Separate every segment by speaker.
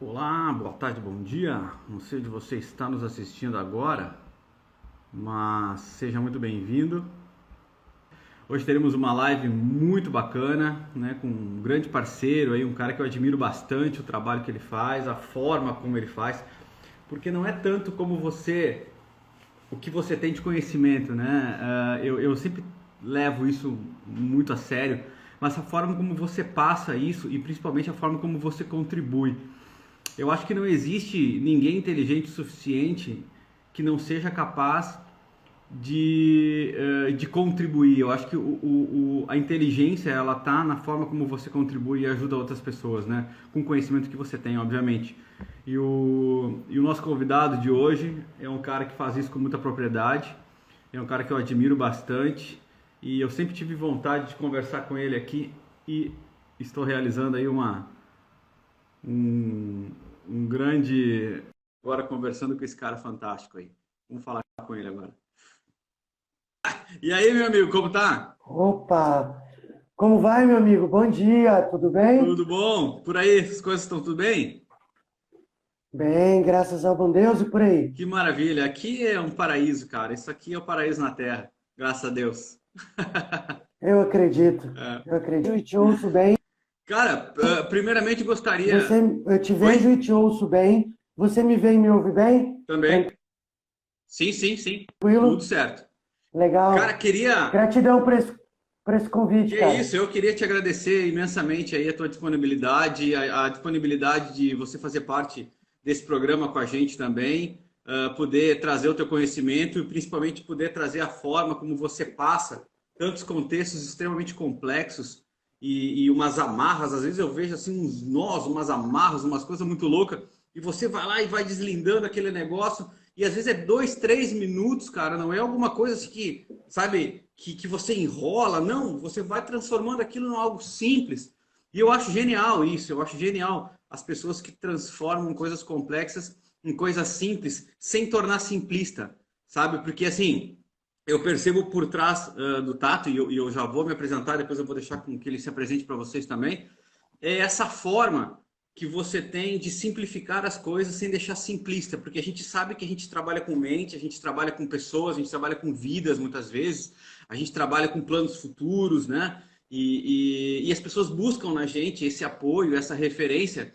Speaker 1: Olá, boa tarde, bom dia. Não sei onde você está nos assistindo agora, mas seja muito bem-vindo. Hoje teremos uma live muito bacana, né, com um grande parceiro aí, um cara que eu admiro bastante o trabalho que ele faz, a forma como ele faz, porque não é tanto como o que você tem de conhecimento, né? Eu sempre levo isso muito a sério, mas a forma como você passa isso e principalmente a forma como você contribui. Eu acho que não existe ninguém inteligente o suficiente que não seja capaz de contribuir. Eu acho que a inteligência ela tá na forma como você contribui e ajuda outras pessoas, né? Com o conhecimento que você tem, obviamente. E o nosso convidado de hoje é um cara que faz isso com muita propriedade, é um cara que eu admiro bastante e eu sempre tive vontade de conversar com ele aqui e estou realizando aí um, um grande. Agora conversando com esse cara fantástico aí. Vamos falar com ele agora. E aí, meu amigo, como tá?
Speaker 2: Opa! Como vai, meu amigo? Bom dia, tudo bem?
Speaker 1: Tudo bom? Por aí, as coisas estão tudo bem?
Speaker 2: Bem, graças ao bom Deus e por aí.
Speaker 1: Que maravilha. Aqui é um paraíso, cara. Isso aqui é o paraíso na Terra. Graças a Deus.
Speaker 2: Eu acredito,
Speaker 1: É.
Speaker 2: eu acredito e te ouço bem.
Speaker 1: Cara, primeiramente
Speaker 2: Você,
Speaker 1: gostaria.
Speaker 2: eu te vejo
Speaker 1: Oi?
Speaker 2: e te ouço bem. Você me vê e me ouve bem?
Speaker 1: Também? Sim, sim, sim. Tudo
Speaker 2: Tranquilo?
Speaker 1: certo. Cara,
Speaker 2: Legal.
Speaker 1: queria.
Speaker 2: Gratidão por esse convite,
Speaker 1: Que é
Speaker 2: cara.
Speaker 1: isso, eu queria te agradecer imensamente aí a tua disponibilidade, a disponibilidade de você fazer parte desse programa com a gente também, poder trazer o teu conhecimento e principalmente poder trazer a forma como você passa tantos contextos extremamente complexos e umas amarras, às vezes eu vejo assim uns nós, umas amarras, umas coisas muito loucas, e você vai lá e vai deslindando aquele negócio, e às vezes é 2, 3 minutos, cara, não é alguma coisa assim que, sabe, que você enrola, não, você vai transformando aquilo em algo simples. E eu acho genial isso, eu acho genial as pessoas que transformam coisas complexas em coisas simples, sem tornar simplista, sabe? Porque assim, eu percebo por trás do Tato, e eu já vou me apresentar, depois eu vou deixar com que ele se apresente para vocês também, é essa forma que você tem de simplificar as coisas sem deixar simplista, porque a gente sabe que a gente trabalha com mente, a gente trabalha com pessoas, a gente trabalha com vidas muitas vezes, a gente trabalha com planos futuros, né? E as pessoas buscam na gente esse apoio, essa referência,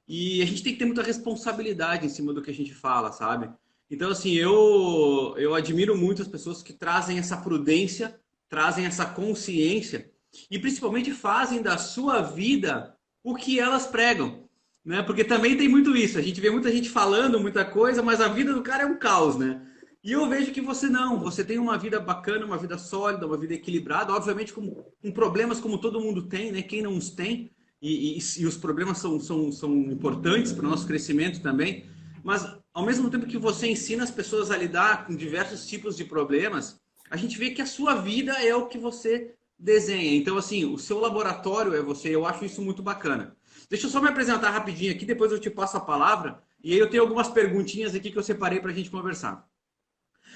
Speaker 1: e a gente tem que ter muita responsabilidade em cima do que a gente fala, sabe? Então, assim, eu admiro muito as pessoas que trazem essa prudência, trazem essa consciência e principalmente fazem da sua vida o que elas pregam, né? Porque também tem muito isso. A gente vê muita gente falando muita coisa, mas a vida do cara é um caos, né? E eu vejo que você não, você tem uma vida bacana, uma vida sólida, uma vida equilibrada, obviamente com problemas como todo mundo tem, né? Quem não os tem, e os problemas são importantes para o nosso crescimento também, mas ao mesmo tempo que você ensina as pessoas a lidar com diversos tipos de problemas, a gente vê que a sua vida é o que você desenha. Então, assim, o seu laboratório é você, eu acho isso muito bacana. Deixa eu só me apresentar rapidinho aqui, depois eu te passo a palavra, e aí eu tenho algumas perguntinhas aqui que eu separei para a gente conversar.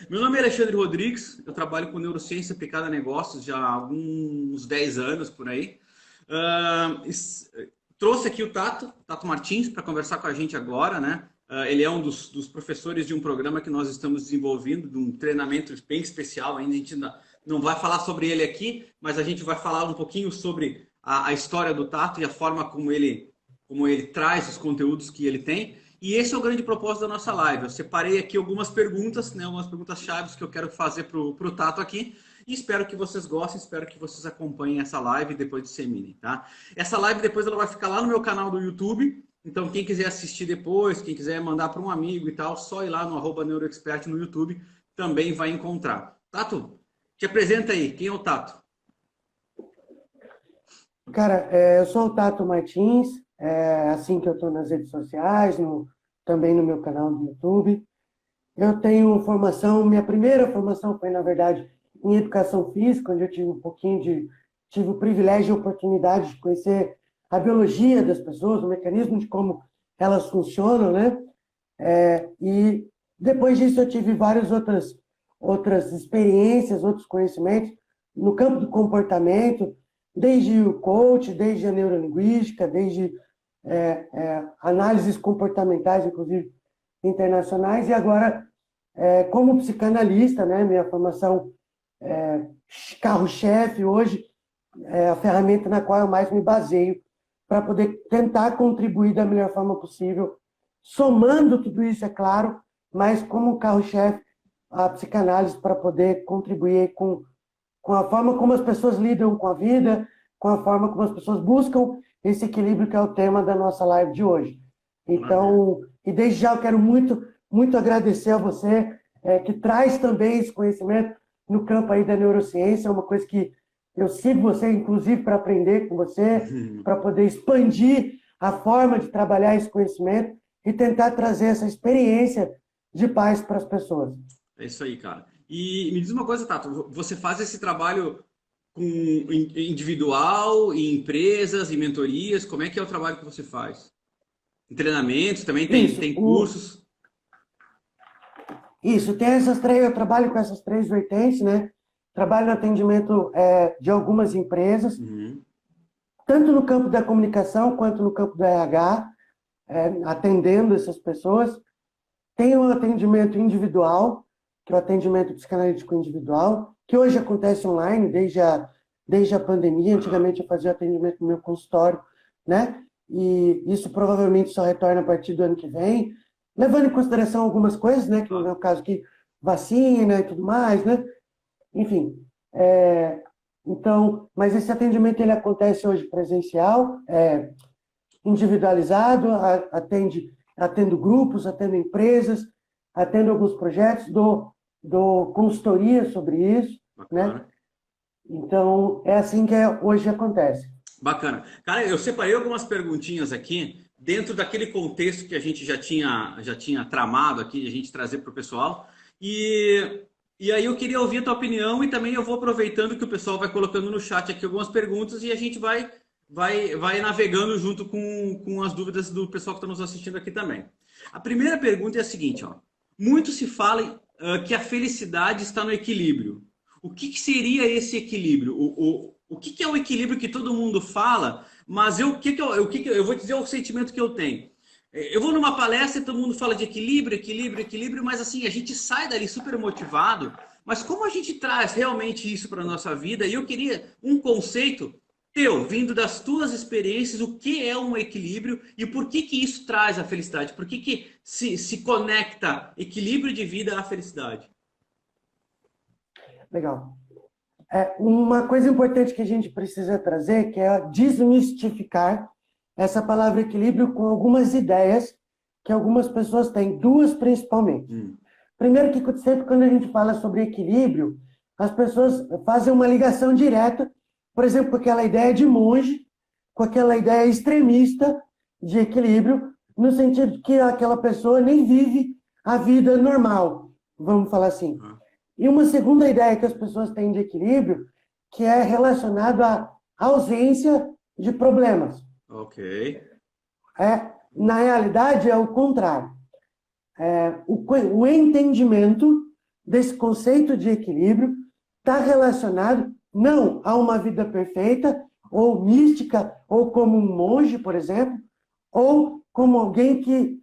Speaker 1: Meu nome é Alexandre Rodrigues, eu trabalho com neurociência aplicada a negócios já há alguns 10 anos por aí. Uh, trouxe aqui o Tato Martins, para conversar com a gente agora, né? Ele é um dos professores de um programa que nós estamos desenvolvendo, de um treinamento bem especial ainda. A gente não vai falar sobre ele aqui, mas a gente vai falar um pouquinho sobre a história do Tato e a forma como ele traz os conteúdos que ele tem. E esse é o grande propósito da nossa live. Eu separei aqui algumas perguntas, né, algumas perguntas chaves que eu quero fazer para o Tato aqui. E espero que vocês gostem, espero que vocês acompanhem essa live depois disseminem, tá? Essa live depois ela vai ficar lá no meu canal do YouTube. Então, quem quiser assistir depois, quem quiser mandar para um amigo e tal, só ir lá no @neuroexpert no YouTube, também vai encontrar. Tato, te apresenta aí. Quem é o Tato?
Speaker 2: Cara, eu sou o Tato Martins, assim que eu estou nas redes sociais, também no meu canal do YouTube. Eu tenho formação, minha primeira formação foi, na verdade, em educação física, onde eu tive o privilégio e a oportunidade de conhecer a biologia das pessoas, o mecanismo de como elas funcionam, né? E depois disso eu tive várias outras experiências, outros conhecimentos no campo do comportamento, desde o coach, desde a neurolinguística, desde análises comportamentais, inclusive internacionais, e agora, como psicanalista, né, minha formação carro-chefe hoje, é a ferramenta na qual eu mais me baseio para poder tentar contribuir da melhor forma possível, somando tudo isso, é claro, mas como carro-chefe, a psicanálise para poder contribuir com a forma como as pessoas lidam com a vida, com a forma como as pessoas buscam esse equilíbrio que é o tema da nossa live de hoje. Então, e desde já eu quero muito, muito agradecer a você, que traz também esse conhecimento no campo aí da neurociência, é uma coisa que eu sigo você, inclusive, para aprender com você, para poder expandir a forma de trabalhar esse conhecimento e tentar trazer essa experiência de paz para as pessoas.
Speaker 1: É isso aí, cara. E me diz uma coisa, Tato, você faz esse trabalho individual, em empresas, em mentorias? Como é que é o trabalho que você faz? Em treinamentos também tem cursos?
Speaker 2: Isso, tem essas três, eu trabalho com essas três vertentes, né? Trabalho no atendimento de algumas empresas, tanto no campo da comunicação quanto no campo do RH, atendendo essas pessoas. Tem um atendimento individual, que é o atendimento psicanalítico individual, que hoje acontece online, desde a pandemia. Antigamente eu fazia atendimento no meu consultório, né? E isso provavelmente só retorna a partir do ano que vem, levando em consideração algumas coisas, né? Que no meu caso aqui, vacina e tudo mais, né? Enfim, então, mas esse atendimento ele acontece hoje presencial, individualizado, atendo grupos, atendo empresas, atendo alguns projetos, dou consultoria sobre isso, né? Então, é assim que hoje acontece.
Speaker 1: Bacana. Cara, eu separei algumas perguntinhas aqui, dentro daquele contexto que a gente já tinha tramado aqui, de a gente trazer para o pessoal. E aí eu queria ouvir a tua opinião e também eu vou aproveitando que o pessoal vai colocando no chat aqui algumas perguntas e a gente vai navegando junto com as dúvidas do pessoal que está nos assistindo aqui também. A primeira pergunta é a seguinte, ó. Muito se fala que a felicidade está no equilíbrio. O que seria esse equilíbrio? O que é o equilíbrio que todo mundo fala, mas eu vou dizer o sentimento que eu tenho. Eu vou numa palestra e todo mundo fala de equilíbrio, equilíbrio, equilíbrio, mas assim, a gente sai dali super motivado, mas como a gente traz realmente isso para a nossa vida? E eu queria um conceito teu, vindo das tuas experiências, o que é um equilíbrio e por que isso traz a felicidade? Por que se conecta equilíbrio de vida à felicidade?
Speaker 2: Legal. Uma coisa importante que a gente precisa trazer, que é desmistificar essa palavra equilíbrio com algumas ideias que algumas pessoas têm, duas principalmente. Primeiro, que sempre quando a gente fala sobre equilíbrio, as pessoas fazem uma ligação direta, por exemplo, com aquela ideia de monge, com aquela ideia extremista de equilíbrio, no sentido que aquela pessoa nem vive a vida normal, vamos falar assim. E uma segunda ideia que as pessoas têm de equilíbrio, que é relacionado à ausência de problemas.
Speaker 1: Ok.
Speaker 2: Na realidade, é o contrário. O entendimento desse conceito de equilíbrio está relacionado não a uma vida perfeita, ou mística, ou como um monge, por exemplo, ou como alguém que,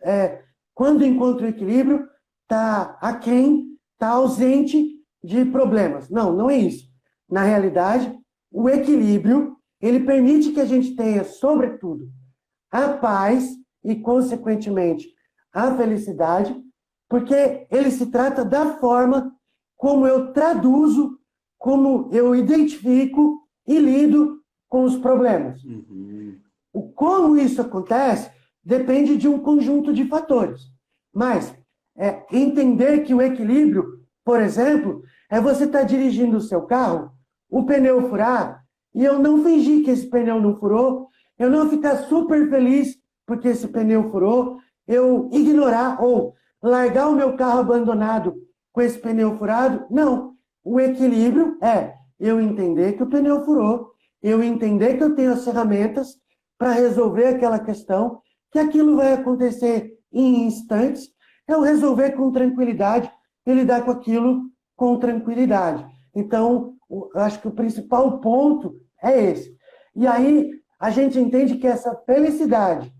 Speaker 2: quando encontra o equilíbrio, está aquém, está ausente de problemas. Não, não é isso. Na realidade, o equilíbrio, ele permite que a gente tenha, sobretudo, a paz e, consequentemente, a felicidade, porque ele se trata da forma como eu traduzo, como eu identifico e lido com os problemas. Como isso acontece depende de um conjunto de fatores. Mas entender que o equilíbrio, por exemplo, é você estar dirigindo o seu carro, o pneu furar, e eu não fingir que esse pneu não furou, eu não ficar super feliz porque esse pneu furou, eu ignorar ou largar o meu carro abandonado com esse pneu furado. Não. O equilíbrio é eu entender que o pneu furou, eu entender que eu tenho as ferramentas para resolver aquela questão, que aquilo vai acontecer em instantes, eu resolver com tranquilidade e lidar com aquilo com tranquilidade. Então, eu acho que o principal ponto é esse. E aí, a gente entende que essa felicidade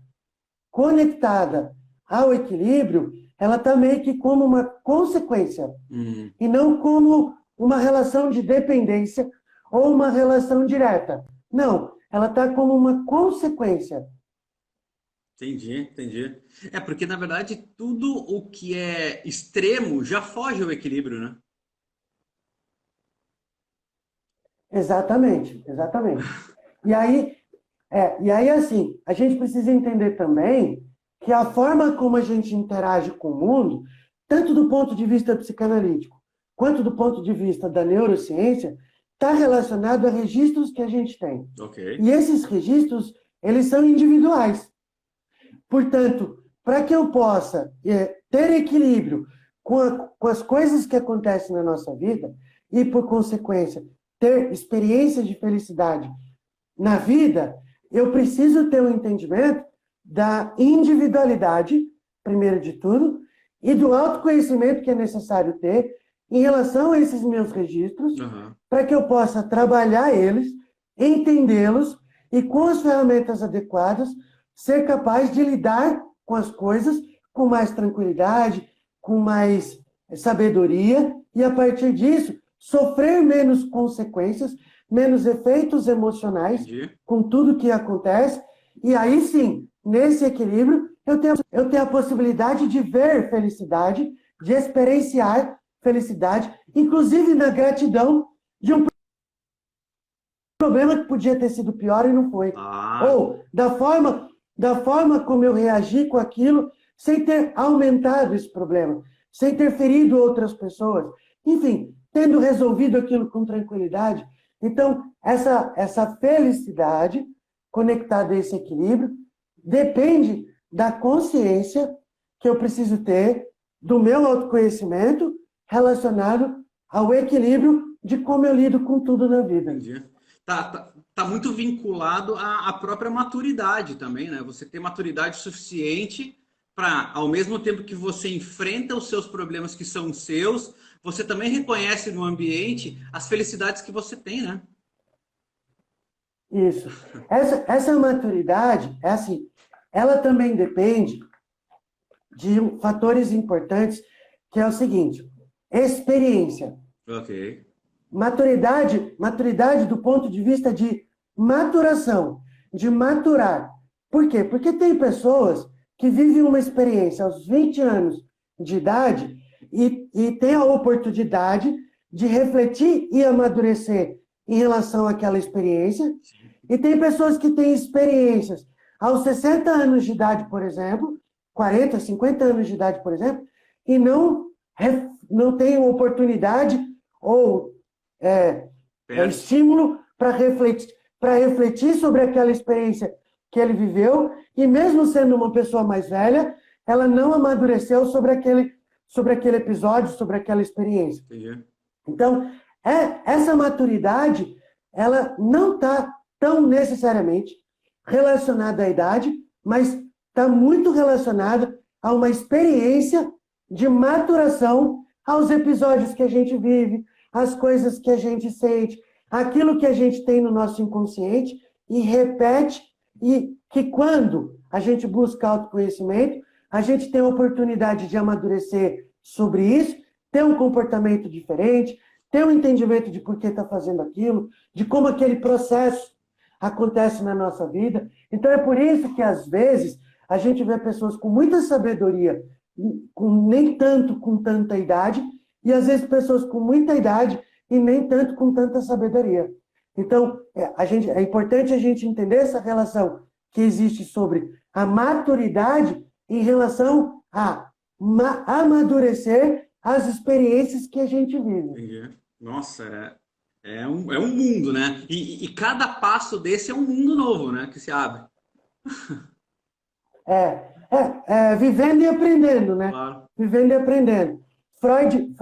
Speaker 2: conectada ao equilíbrio, ela está meio que como uma consequência, e não como uma relação de dependência ou uma relação direta. Não, ela está como uma consequência.
Speaker 1: Entendi. É porque, na verdade, tudo o que é extremo já foge ao equilíbrio, né?
Speaker 2: Exatamente. E aí, assim, a gente precisa entender também que a forma como a gente interage com o mundo, tanto do ponto de vista psicanalítico, quanto do ponto de vista da neurociência, está relacionado a registros que a gente tem.
Speaker 1: Ok.
Speaker 2: E esses registros, eles são individuais. Portanto, para que eu possa ter equilíbrio com as coisas que acontecem na nossa vida e, por consequência, ter experiências de felicidade na vida, eu preciso ter um entendimento da individualidade, primeiro de tudo, e do autoconhecimento que é necessário ter em relação a esses meus registros, para que eu possa trabalhar eles, entendê-los e, com as ferramentas adequadas, ser capaz de lidar com as coisas com mais tranquilidade, com mais sabedoria, e, a partir disso, sofrer menos consequências, menos efeitos emocionais com tudo que acontece, e aí sim, nesse equilíbrio, eu tenho a possibilidade de ver felicidade, de experienciar felicidade, inclusive na gratidão de um problema que podia ter sido pior e não foi. Ou da forma como eu reagi com aquilo, sem ter aumentado esse problema, sem ter ferido outras pessoas. Enfim, tendo resolvido aquilo com tranquilidade. Então, essa felicidade conectada a esse equilíbrio depende da consciência que eu preciso ter do meu autoconhecimento relacionado ao equilíbrio de como eu lido com tudo na vida.
Speaker 1: Entendi. Tá muito vinculado à própria maturidade também, né? Você ter maturidade suficiente para, ao mesmo tempo que você enfrenta os seus problemas que são seus, você também reconhece no ambiente as felicidades que você tem, né?
Speaker 2: Isso. Essa maturidade, ela também depende de fatores importantes, que é o seguinte: experiência.
Speaker 1: Ok.
Speaker 2: Maturidade do ponto de vista de maturação, de maturar. Por quê? Porque tem pessoas que vivem uma experiência aos 20 anos de idade e têm a oportunidade de refletir e amadurecer em relação àquela experiência. E tem pessoas que têm experiências aos 60 anos de idade, por exemplo, 40, 50 anos de idade, por exemplo, e não têm oportunidade ou estímulo para refletir sobre aquela experiência que ele viveu, e mesmo sendo uma pessoa mais velha, ela não amadureceu sobre aquele episódio, sobre aquela experiência. Então, essa maturidade, ela não está tão necessariamente relacionada à idade, mas está muito relacionada a uma experiência de maturação aos episódios que a gente vive, às coisas que a gente sente, aquilo que a gente tem no nosso inconsciente e repete, e que quando a gente busca autoconhecimento, a gente tem a oportunidade de amadurecer sobre isso, ter um comportamento diferente, ter um entendimento de por que está fazendo aquilo, de como aquele processo acontece na nossa vida. Então é por isso que, às vezes, a gente vê pessoas com muita sabedoria, nem tanto com tanta idade, e às vezes pessoas com muita idade e nem tanto com tanta sabedoria. Então, é importante a gente entender essa relação que existe sobre a maturidade em relação a amadurecer as experiências que a gente vive.
Speaker 1: Entendi. Nossa, é um mundo, né? E cada passo desse é um mundo novo, né? Que se abre.
Speaker 2: Vivendo e aprendendo, né?
Speaker 1: Claro.
Speaker 2: Vivendo e aprendendo. Freud,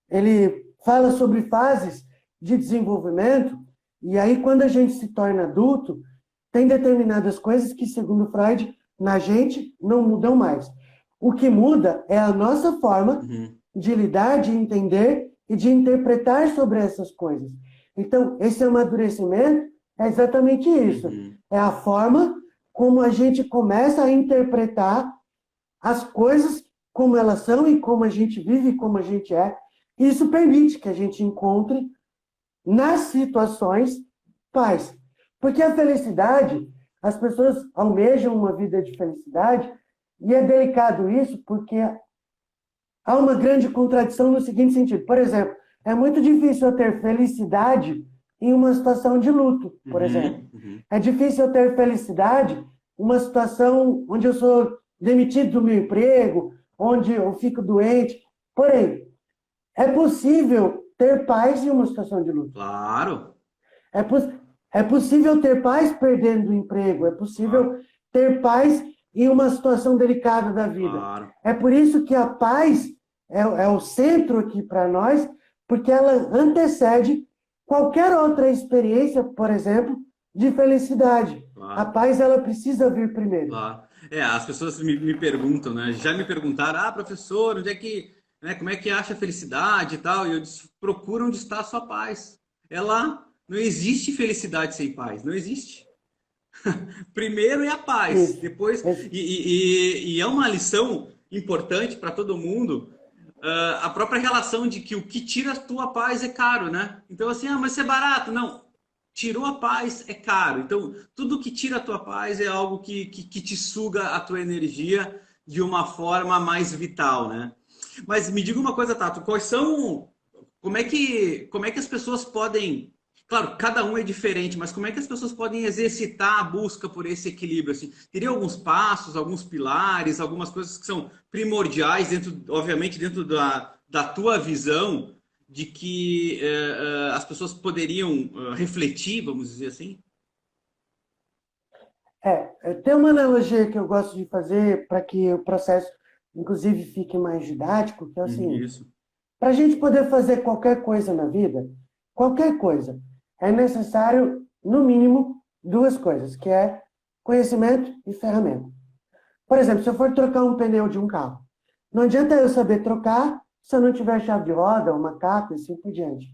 Speaker 2: ele fala sobre fases de desenvolvimento, e aí quando a gente se torna adulto, tem determinadas coisas que, segundo Freud, na gente não mudam mais. O que muda é a nossa forma de lidar, de entender e de interpretar sobre essas coisas. Então, esse amadurecimento é exatamente isso. É a forma como a gente começa a interpretar as coisas como elas são e como a gente vive e como a gente é. Isso permite que a gente encontre nas situações paz. Porque a felicidade, as pessoas almejam uma vida de felicidade, e é delicado isso porque há uma grande contradição no seguinte sentido. Por exemplo, é muito difícil eu ter felicidade em uma situação de luto, por exemplo. É difícil eu ter felicidade em uma situação onde eu sou demitido do meu emprego, onde eu fico doente. Porém, é possível ter paz em uma situação de luto.
Speaker 1: Claro.
Speaker 2: É possível ter paz perdendo o emprego. É possível ter paz em uma situação delicada da vida.
Speaker 1: Claro.
Speaker 2: É por isso que a paz é o centro aqui para nós, porque ela antecede qualquer outra experiência, por exemplo, de felicidade.
Speaker 1: Claro.
Speaker 2: A paz, ela precisa vir primeiro.
Speaker 1: Claro. As pessoas me perguntam, né? Já me perguntaram, professor, onde é que, né, como é que acha a felicidade e tal? E eu disse, procura onde está a sua paz. É lá. Não existe felicidade sem paz, não existe. Primeiro é a paz,
Speaker 2: Isso.
Speaker 1: depois e é uma lição importante para todo mundo. A própria relação de que o que tira a tua paz é caro, né? Então assim, mas isso é barato, não. Tirou a paz é caro. Então tudo que tira a tua paz é algo que te suga a tua energia de uma forma mais vital, né? Mas me diga uma coisa, Tato, como é que as pessoas podem. Claro, cada um é diferente, mas como é que as pessoas podem exercitar a busca por esse equilíbrio? Assim, teria alguns passos, alguns pilares, algumas coisas que são primordiais, obviamente, dentro da tua visão, de que as pessoas poderiam refletir, vamos dizer assim?
Speaker 2: Tem uma analogia que eu gosto de fazer para que o processo, inclusive, fique mais didático, que é o seguinte.
Speaker 1: Isso.
Speaker 2: Para a gente poder fazer qualquer coisa na vida, qualquer coisa, é necessário, no mínimo, duas coisas, que é conhecimento e ferramenta. Por exemplo, se eu for trocar um pneu de um carro, não adianta eu saber trocar se eu não tiver chave de roda, um macaco e assim por diante.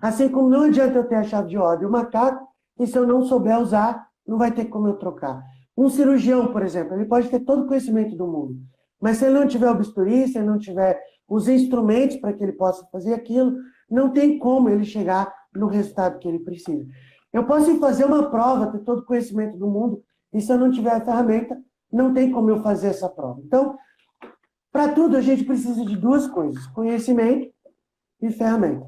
Speaker 2: Assim como não adianta eu ter a chave de roda e o macaco, e se eu não souber usar, não vai ter como eu trocar. Um cirurgião, por exemplo, ele pode ter todo o conhecimento do mundo, mas se ele não tiver o bisturi, se ele não tiver os instrumentos para que ele possa fazer aquilo, não tem como ele chegar no resultado que ele precisa. Eu posso ir fazer uma prova, ter todo o conhecimento do mundo, e se eu não tiver a ferramenta, não tem como eu fazer essa prova. Então, para tudo, a gente precisa de duas coisas: conhecimento e ferramenta.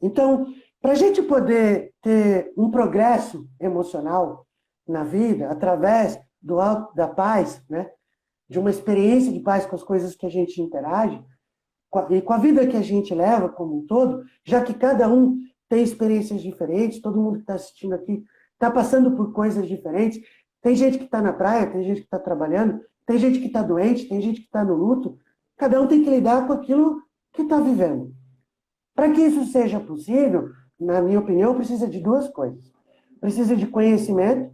Speaker 2: Então, para a gente poder ter um progresso emocional na vida, através da paz, né, de uma experiência de paz com as coisas que a gente interage, e com a vida que a gente leva como um todo, já que cada um tem experiências diferentes, todo mundo que está assistindo aqui está passando por coisas diferentes. Tem gente que está na praia, tem gente que está trabalhando, tem gente que está doente, tem gente que está no luto. Cada um tem que lidar com aquilo que está vivendo. Para que isso seja possível, na minha opinião, precisa de duas coisas. Precisa de conhecimento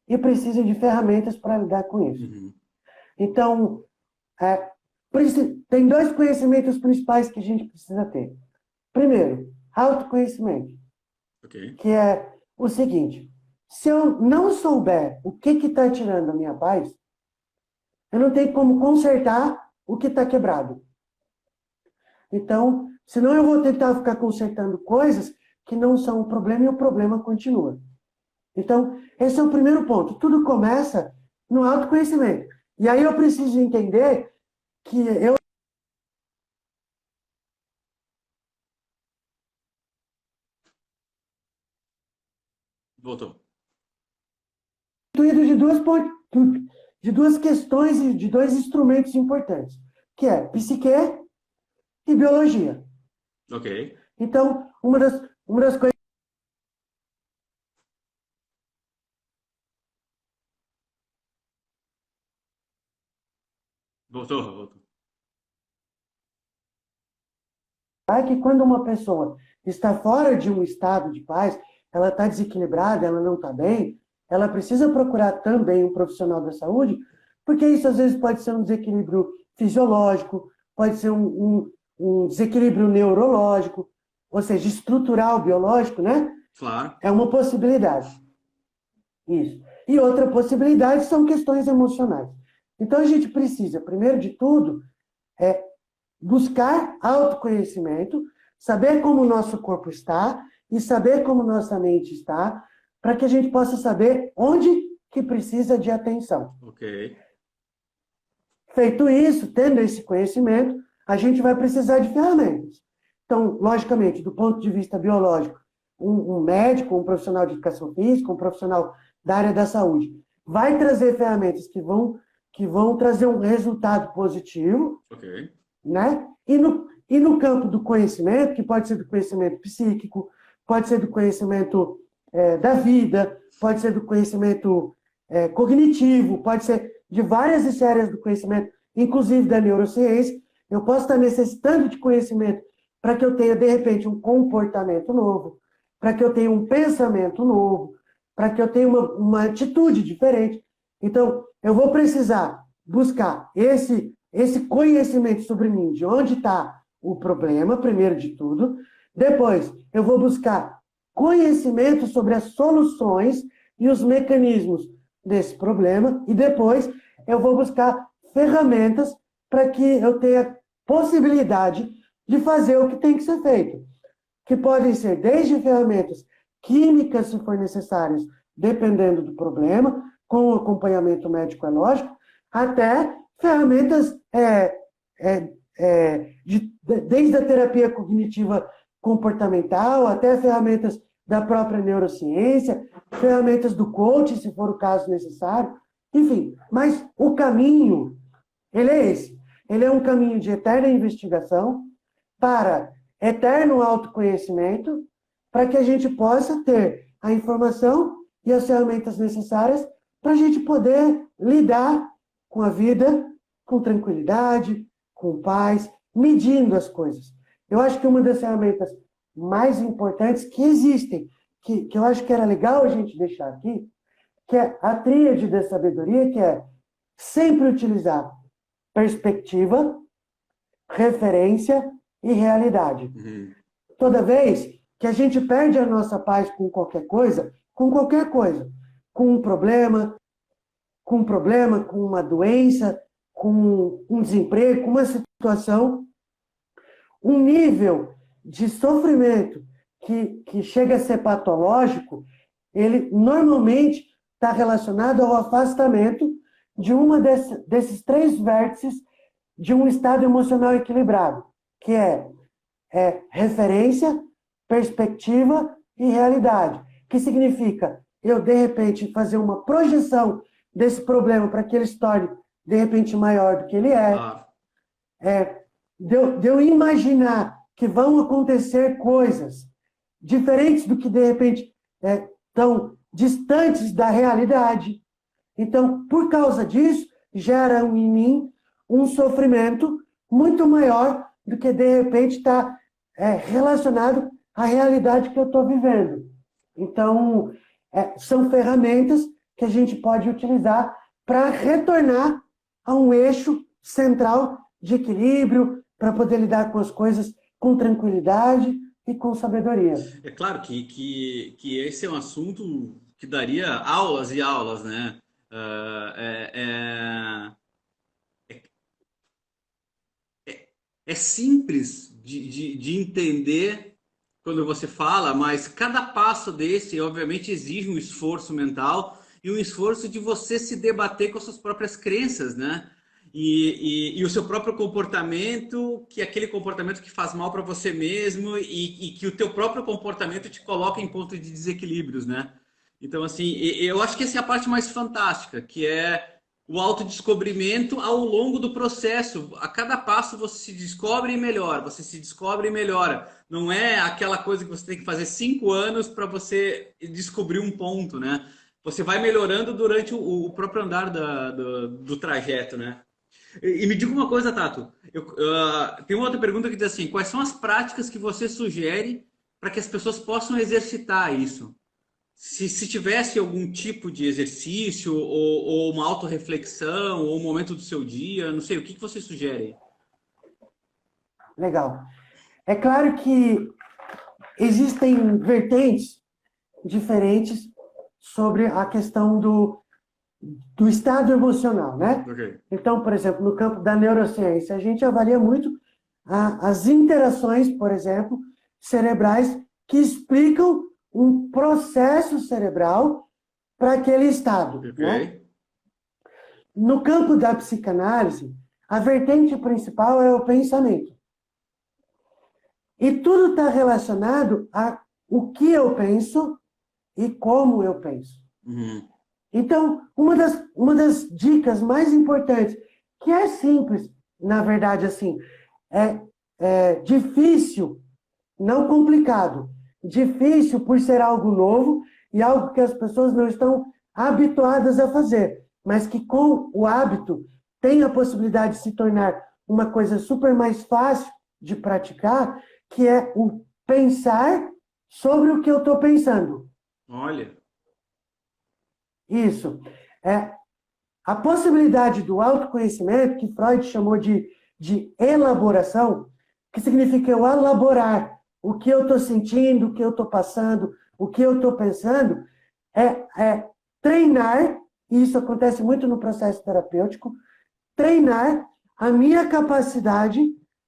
Speaker 2: e precisa de ferramentas para lidar com isso.
Speaker 1: Uhum.
Speaker 2: Então, tem dois conhecimentos principais que a gente precisa ter. Primeiro, autoconhecimento.
Speaker 1: Okay.
Speaker 2: Que é o seguinte: se eu não souber o que está tirando a minha paz, eu não tenho como consertar o que está quebrado. Então, senão eu vou tentar ficar consertando coisas que não são o problema e o problema continua. Então, esse é o primeiro ponto. Tudo começa no autoconhecimento. E aí eu preciso entender que eu
Speaker 1: Voltou.
Speaker 2: de duas questões e de dois instrumentos importantes, que é psique e biologia.
Speaker 1: Ok.
Speaker 2: Então, uma das coisas
Speaker 1: Voltou.
Speaker 2: é que quando uma pessoa está fora de um estado de paz, ela está desequilibrada, ela não está bem, ela precisa procurar também um profissional da saúde, porque isso às vezes pode ser um desequilíbrio fisiológico, pode ser um desequilíbrio neurológico, ou seja, estrutural, biológico, né?
Speaker 1: Claro.
Speaker 2: É uma possibilidade. Isso. E outra possibilidade são questões emocionais. Então, a gente precisa, primeiro de tudo, buscar autoconhecimento, saber como o nosso corpo está e saber como nossa mente está, para que a gente possa saber onde que precisa de atenção.
Speaker 1: Ok.
Speaker 2: Feito isso, tendo esse conhecimento, a gente vai precisar de ferramentas. Então, logicamente, do ponto de vista biológico, um médico, um profissional de educação física, um profissional da área da saúde, vai trazer ferramentas que vão trazer um resultado positivo,
Speaker 1: Ok.
Speaker 2: né? E no campo do conhecimento, que pode ser do conhecimento psíquico, pode ser do conhecimento da vida, pode ser do conhecimento cognitivo, pode ser de várias esferas do conhecimento, inclusive da neurociência. Eu posso estar necessitando de conhecimento para que eu tenha, de repente, um comportamento novo, para que eu tenha um pensamento novo, para que eu tenha uma atitude diferente. Então, eu vou precisar buscar esse conhecimento sobre mim, de onde está o problema, primeiro de tudo. Depois, eu vou buscar conhecimento sobre as soluções e os mecanismos desse problema. E depois, eu vou buscar ferramentas para que eu tenha possibilidade de fazer o que tem que ser feito. Que podem ser desde ferramentas químicas, se for necessárias, dependendo do problema, com acompanhamento médico, é lógico, até ferramentas desde a terapia cognitiva comportamental, até ferramentas da própria neurociência, ferramentas do coaching, se for o caso necessário. Enfim, mas o caminho, ele é esse. Ele é um caminho de eterna investigação para eterno autoconhecimento, para que a gente possa ter a informação e as ferramentas necessárias para a gente poder lidar com a vida com tranquilidade, com paz, medindo as coisas. Eu acho que uma das ferramentas mais importantes que existem, que eu acho que era legal a gente deixar aqui, que é a tríade da sabedoria, que é sempre utilizar perspectiva, referência e realidade.
Speaker 1: Uhum.
Speaker 2: Toda vez que a gente perde a nossa paz com qualquer coisa, com um problema, com uma doença, com um desemprego, com uma situação, um nível de sofrimento que chega a ser patológico, ele normalmente está relacionado ao afastamento de uma desses três vértices de um estado emocional equilibrado, que é referência, perspectiva e realidade, que significa eu, de repente, fazer uma projeção desse problema para que ele se torne, de repente, maior do que ele de eu imaginar que vão acontecer coisas diferentes do que, de repente, estão distantes da realidade. Então, por causa disso, gera em mim um sofrimento muito maior do que, de repente, está relacionado à realidade que eu estou vivendo. Então, são ferramentas que a gente pode utilizar para retornar a um eixo central de equilíbrio, para poder lidar com as coisas com tranquilidade e com sabedoria.
Speaker 1: É claro que esse é um assunto que daria aulas e aulas, né? Ah, é simples de entender quando você fala, mas cada passo desse, obviamente, exige um esforço mental e um esforço de você se debater com as suas próprias crenças, né? E o seu próprio comportamento, que é aquele comportamento que faz mal para você mesmo e que o teu próprio comportamento te coloca em ponto de desequilíbrios, né? Então, assim, eu acho que essa é a parte mais fantástica, que é o autodescobrimento ao longo do processo. A cada passo você se descobre e melhora, você se descobre e melhora. Não é aquela coisa que você tem que fazer 5 anos para você descobrir um ponto, né? Você vai melhorando durante o próprio andar do trajeto, né? E me diga uma coisa, Tato. Tem uma outra pergunta que diz assim: quais são as práticas que você sugere para que as pessoas possam exercitar isso? Se tivesse algum tipo de exercício, ou uma autorreflexão, ou um momento do seu dia, não sei, o que você sugere?
Speaker 2: Legal. É claro que existem vertentes diferentes sobre a questão do estado emocional, né?
Speaker 1: Ok.
Speaker 2: Então, por exemplo, no campo da neurociência, a gente avalia muito as interações, por exemplo, cerebrais que explicam um processo cerebral para aquele estado, né?
Speaker 1: Ok.
Speaker 2: No campo da psicanálise, a vertente principal é o pensamento. E tudo está relacionado a o que eu penso e como eu penso.
Speaker 1: Uhum.
Speaker 2: Então, uma das dicas mais importantes, que é simples, na verdade, assim, é difícil, não complicado, difícil por ser algo novo e algo que as pessoas não estão habituadas a fazer, mas que com o hábito tem a possibilidade de se tornar uma coisa super mais fácil de praticar, que é o pensar sobre o que eu estou pensando.
Speaker 1: Olha.
Speaker 2: Isso. A possibilidade do autoconhecimento, que Freud chamou de elaboração, que significa eu elaborar o que eu estou sentindo, o que eu estou passando, o que eu estou pensando, é treinar, e isso acontece muito no processo terapêutico, treinar a minha capacidade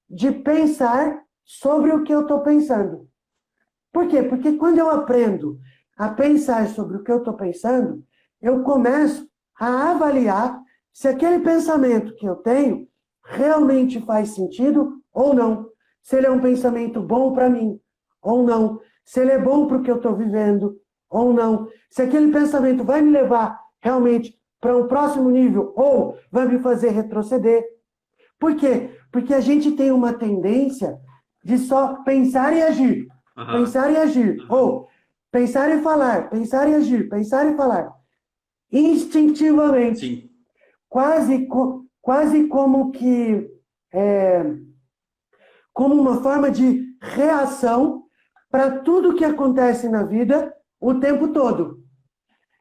Speaker 2: de pensar sobre o que eu estou pensando. Por quê? Porque quando eu aprendo a pensar sobre o que eu estou pensando, eu começo a avaliar se aquele pensamento que eu tenho realmente faz sentido ou não. Se ele é um pensamento bom para mim ou não. Se ele é bom para o que eu estou vivendo ou não. Se aquele pensamento vai me levar realmente para um próximo nível ou vai me fazer retroceder. Por quê? Porque a gente tem uma tendência de só pensar e agir.
Speaker 1: Aham.
Speaker 2: Pensar e agir. Ou pensar e falar, pensar e agir, pensar e falar. Instintivamente.
Speaker 1: Sim.
Speaker 2: Quase como que como uma forma de reação para tudo que acontece na vida o tempo todo.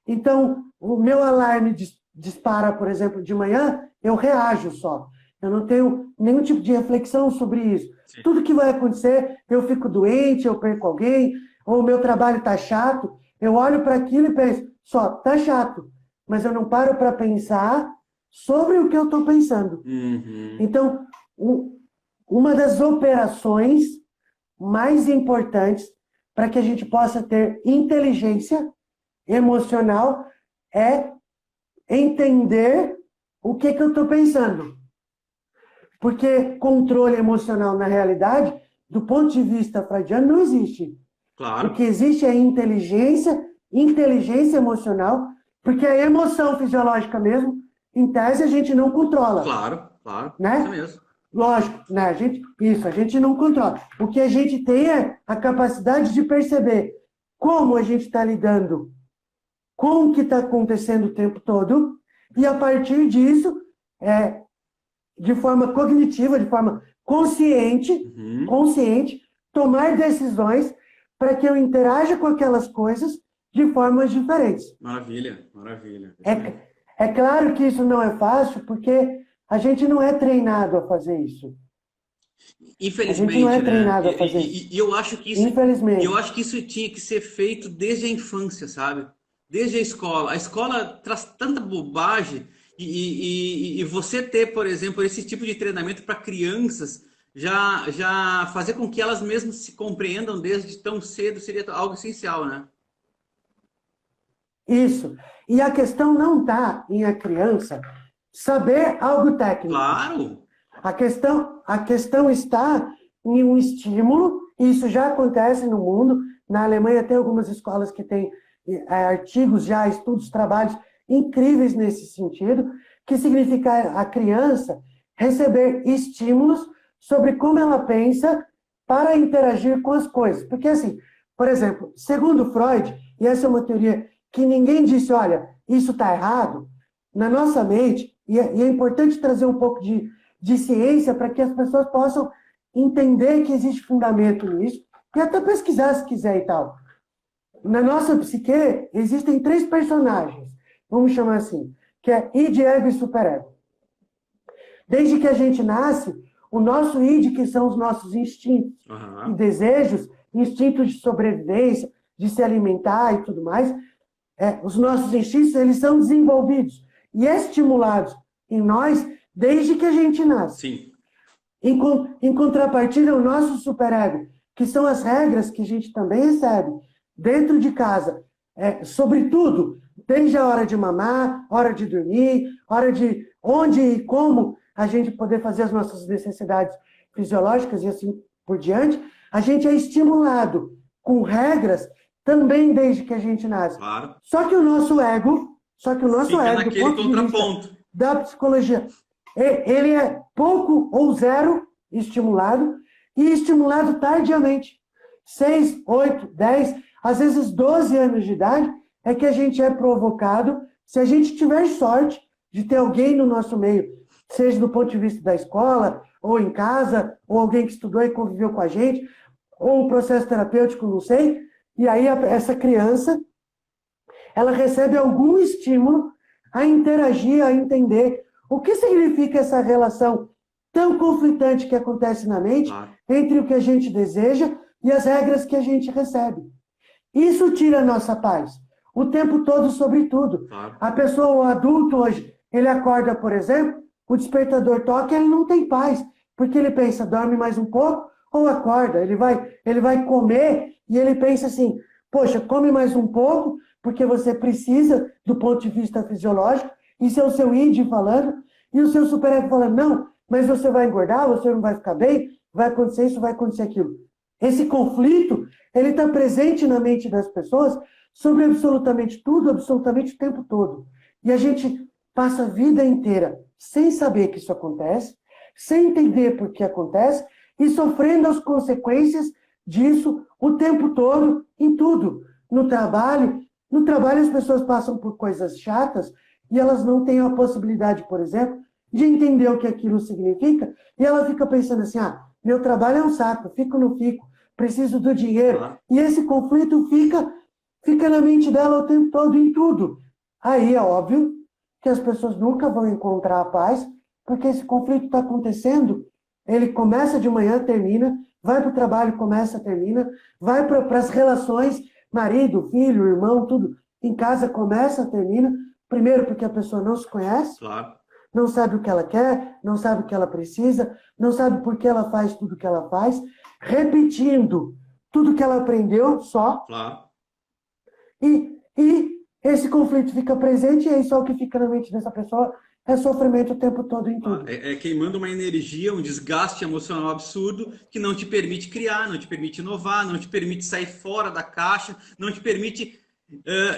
Speaker 2: Então, o meu alarme dispara, por exemplo, de manhã, eu reajo só. Eu não tenho nenhum tipo de reflexão sobre isso.
Speaker 1: Sim.
Speaker 2: Tudo que vai acontecer, eu fico doente, eu perco alguém, ou o meu trabalho está chato, eu olho para aquilo e penso, só, está chato. Mas eu não paro para pensar sobre o que eu estou pensando.
Speaker 1: Uhum.
Speaker 2: Então, uma das operações mais importantes para que a gente possa ter inteligência emocional é entender o que eu estou pensando. Porque controle emocional, na realidade, do ponto de vista freudiano, não existe.
Speaker 1: Claro.
Speaker 2: O que existe é inteligência emocional, porque a emoção fisiológica mesmo, em tese, a gente não controla.
Speaker 1: Claro.
Speaker 2: Né?
Speaker 1: Isso mesmo.
Speaker 2: Lógico, né? A gente não controla. O que a gente tem é a capacidade de perceber como a gente está lidando com o que está acontecendo o tempo todo, e a partir disso, de forma cognitiva, de forma consciente, tomar decisões para que eu interaja com aquelas coisas de formas diferentes.
Speaker 1: Maravilha.
Speaker 2: É claro que isso não é fácil, porque a gente não é treinado a fazer isso.
Speaker 1: Infelizmente,
Speaker 2: a gente não é
Speaker 1: né?
Speaker 2: treinado a fazer isso.
Speaker 1: E eu acho que isso,
Speaker 2: Infelizmente.
Speaker 1: eu acho que isso tinha que ser feito desde a infância, sabe? Desde a escola. A escola traz tanta bobagem e você ter, por exemplo, esse tipo de treinamento para crianças já fazer com que elas mesmas se compreendam desde tão cedo seria algo essencial, né?
Speaker 2: Isso. E a questão não está em a criança saber algo técnico.
Speaker 1: Claro.
Speaker 2: A questão está em um estímulo, e isso já acontece no mundo. Na Alemanha tem algumas escolas que têm artigos já, estudos, trabalhos incríveis nesse sentido, que significa a criança receber estímulos sobre como ela pensa para interagir com as coisas. Porque assim, por exemplo, segundo Freud, e essa é uma teoria que ninguém disse, olha, isso está errado, na nossa mente, e é importante trazer um pouco de ciência para que as pessoas possam entender que existe fundamento nisso, e até pesquisar se quiser e tal. Na nossa psique, existem 3 personagens, vamos chamar assim, que é id, ego e superego. Desde que a gente nasce, o nosso id, que são os nossos instintos e desejos, instintos de sobrevivência, de se alimentar e tudo mais, os nossos instintos, eles são desenvolvidos e estimulados em nós desde que a gente nasce.
Speaker 1: Sim.
Speaker 2: Em contrapartida, o nosso superego, que são as regras que a gente também recebe dentro de casa, sobretudo, desde a hora de mamar, hora de dormir, hora de onde e como a gente poder fazer as nossas necessidades fisiológicas e assim por diante, a gente é estimulado com regras também desde que a gente nasce.
Speaker 1: Claro.
Speaker 2: Só que o nosso ego,
Speaker 1: Fica
Speaker 2: do ponto de vista da psicologia, ele é pouco ou zero estimulado e estimulado tardiamente. 6, 8, 10, às vezes 12 anos de idade é que a gente é provocado, se a gente tiver sorte de ter alguém no nosso meio, seja do ponto de vista da escola, ou em casa, ou alguém que estudou e conviveu com a gente, ou um processo terapêutico, não sei, e aí essa criança, ela recebe algum estímulo a interagir, a entender o que significa essa relação tão conflitante que acontece na mente entre o que a gente deseja e as regras que a gente recebe. Isso tira a nossa paz. O tempo todo, sobre tudo. A pessoa, o adulto hoje, ele acorda, por exemplo, o despertador toca e ele não tem paz. Porque ele pensa, dorme mais um pouco ou acorda. Ele vai comer e ele pensa assim, poxa, come mais um pouco, porque você precisa do ponto de vista fisiológico. Isso é o seu id falando. E o seu superego falando, não, mas você vai engordar, você não vai ficar bem, vai acontecer isso, vai acontecer aquilo. Esse conflito, ele está presente na mente das pessoas sobre absolutamente tudo, absolutamente o tempo todo. E a gente passa a vida inteira sem saber que isso acontece, sem entender por que acontece e sofrendo as consequências disso o tempo todo, em tudo. No trabalho as pessoas passam por coisas chatas e elas não têm a possibilidade, por exemplo, de entender o que aquilo significa e ela fica pensando assim, meu trabalho é um saco, fico ou não fico, preciso do dinheiro. E esse conflito fica na mente dela o tempo todo, em tudo. Aí é óbvio que as pessoas nunca vão encontrar a paz, porque esse conflito está acontecendo, ele começa de manhã, termina, vai para o trabalho, começa, termina, vai para as relações, marido, filho, irmão, tudo, em casa começa, termina, primeiro porque a pessoa não se conhece, não sabe o que ela quer, não sabe o que ela precisa, não sabe por que ela faz tudo o que ela faz, repetindo tudo que ela aprendeu só. E esse conflito fica presente e aí só o que fica na mente dessa pessoa é sofrimento o tempo todo em tudo.
Speaker 1: É queimando uma energia, um desgaste emocional absurdo que não te permite criar, não te permite inovar, não te permite sair fora da caixa, não te permite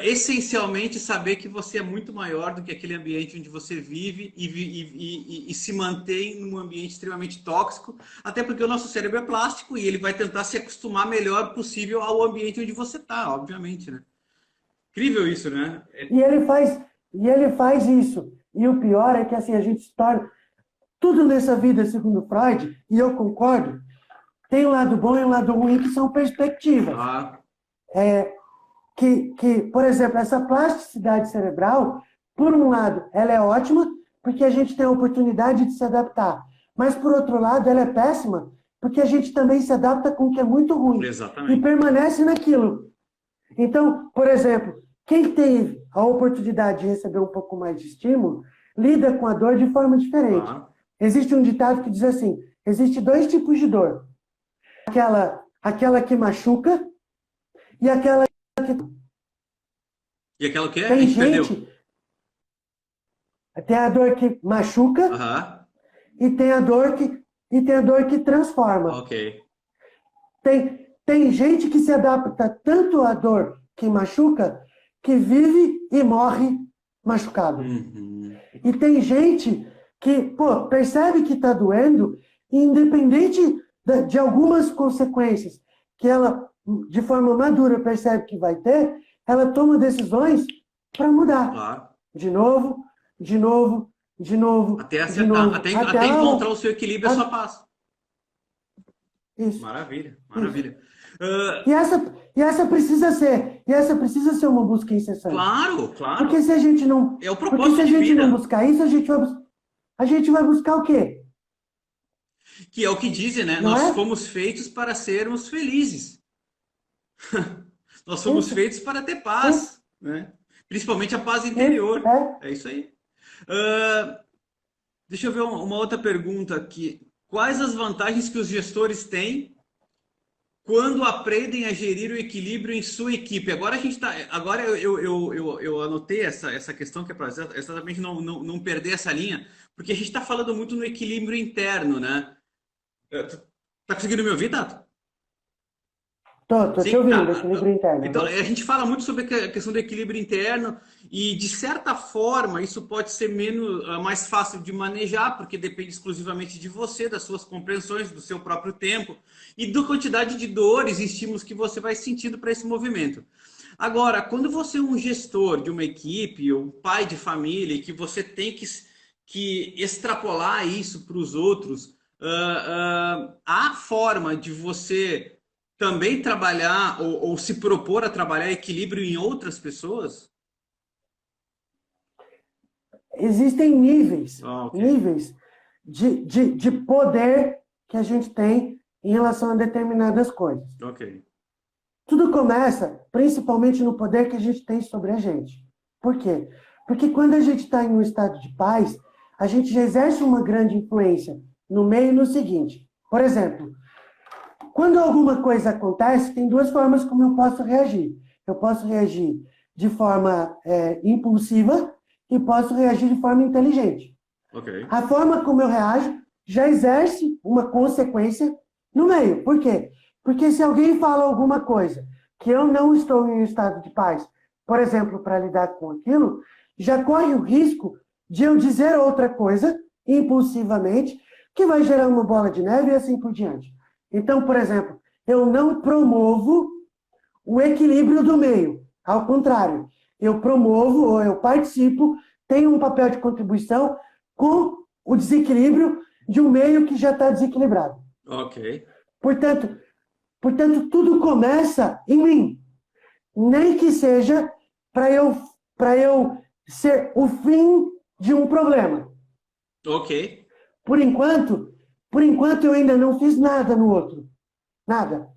Speaker 1: essencialmente saber que você é muito maior do que aquele ambiente onde você vive e se mantém num ambiente extremamente tóxico, até porque o nosso cérebro é plástico e ele vai tentar se acostumar melhor possível ao ambiente onde você está, obviamente, né? Incrível isso, né?
Speaker 2: E ele faz isso. E o pior é que assim, a gente se torna... Tudo nessa vida, segundo Freud, e eu concordo, tem um lado bom e um lado ruim, que são perspectivas. Por exemplo, essa plasticidade cerebral, por um lado, ela é ótima, porque a gente tem a oportunidade de se adaptar. Mas, por outro lado, ela é péssima, porque a gente também se adapta com o que é muito ruim.
Speaker 1: Exatamente.
Speaker 2: E permanece naquilo. Então, por exemplo, quem teve a oportunidade de receber um pouco mais de estímulo, lida com a dor de forma diferente. Existe um ditado que diz assim, existe 2 tipos de dor. Aquela que machuca e aquela que...
Speaker 1: E aquela que é?
Speaker 2: Tem gente... Tem a dor que machuca e tem a dor que transforma. Tem gente que se adapta tanto à dor que machuca, que vive e morre machucado. E tem gente que, percebe que está doendo, independente de algumas consequências que ela, de forma madura, percebe que vai ter, ela toma decisões para mudar. De novo.
Speaker 1: Até acertar, até encontrar o seu equilíbrio, a sua paz.
Speaker 2: Isso.
Speaker 1: Maravilha.
Speaker 2: E essa precisa ser uma busca incessante.
Speaker 1: Claro.
Speaker 2: Porque se a gente não,
Speaker 1: é o propósito de vida.
Speaker 2: Se a gente não buscar isso, a gente vai buscar o quê?
Speaker 1: Que é o que dizem, né? Nós fomos feitos para sermos felizes. Nós fomos feitos para ter paz, né? Principalmente a paz interior.
Speaker 2: É,
Speaker 1: É isso aí. Ah, deixa eu ver uma outra pergunta aqui. Quais as vantagens que os gestores têm quando aprendem a gerir o equilíbrio em sua equipe? Agora a gente tá, agora eu anotei essa questão que é para exatamente não perder essa linha, porque a gente está falando muito no equilíbrio interno, né? Tu tá conseguindo me ouvir, Tato?
Speaker 2: tô te
Speaker 1: Sim,
Speaker 2: ouvindo,
Speaker 1: tá.
Speaker 2: equilíbrio interno.
Speaker 1: Então,
Speaker 2: Aham.
Speaker 1: a gente fala muito sobre a questão do equilíbrio interno e, de certa forma, isso pode ser mais fácil de manejar, porque depende exclusivamente de você, das suas compreensões, do seu próprio tempo e da quantidade de dores e estímulos que você vai sentindo para esse movimento. Agora, quando você é um gestor de uma equipe ou pai de família e que você tem que extrapolar isso para os outros, há forma de você também trabalhar ou se propor a trabalhar equilíbrio em outras pessoas?
Speaker 2: Existem níveis,
Speaker 1: Ah, ok.
Speaker 2: níveis de poder que a gente tem em relação a determinadas coisas.
Speaker 1: Ok.
Speaker 2: Tudo começa principalmente no poder que a gente tem sobre a gente. Por quê? Porque quando a gente está em um estado de paz, a gente já exerce uma grande influência no meio no seguinte. Por exemplo, quando alguma coisa acontece, tem duas formas como eu posso reagir. Eu posso reagir de forma impulsiva e posso reagir de forma inteligente.
Speaker 1: Ok.
Speaker 2: A forma como eu reajo já exerce uma consequência no meio. Por quê? Porque se alguém fala alguma coisa que eu não estou em um estado de paz, por exemplo, para lidar com aquilo, já corre o risco de eu dizer outra coisa impulsivamente, que vai gerar uma bola de neve e assim por diante. Então, por exemplo, eu não promovo o equilíbrio do meio. Ao contrário, eu promovo ou eu participo, tenho um papel de contribuição com o desequilíbrio de um meio que já está desequilibrado.
Speaker 1: Ok.
Speaker 2: Portanto, tudo começa em mim. Nem que seja para eu ser o fim de um problema.
Speaker 1: Ok.
Speaker 2: Por enquanto eu ainda não fiz nada no outro. Nada.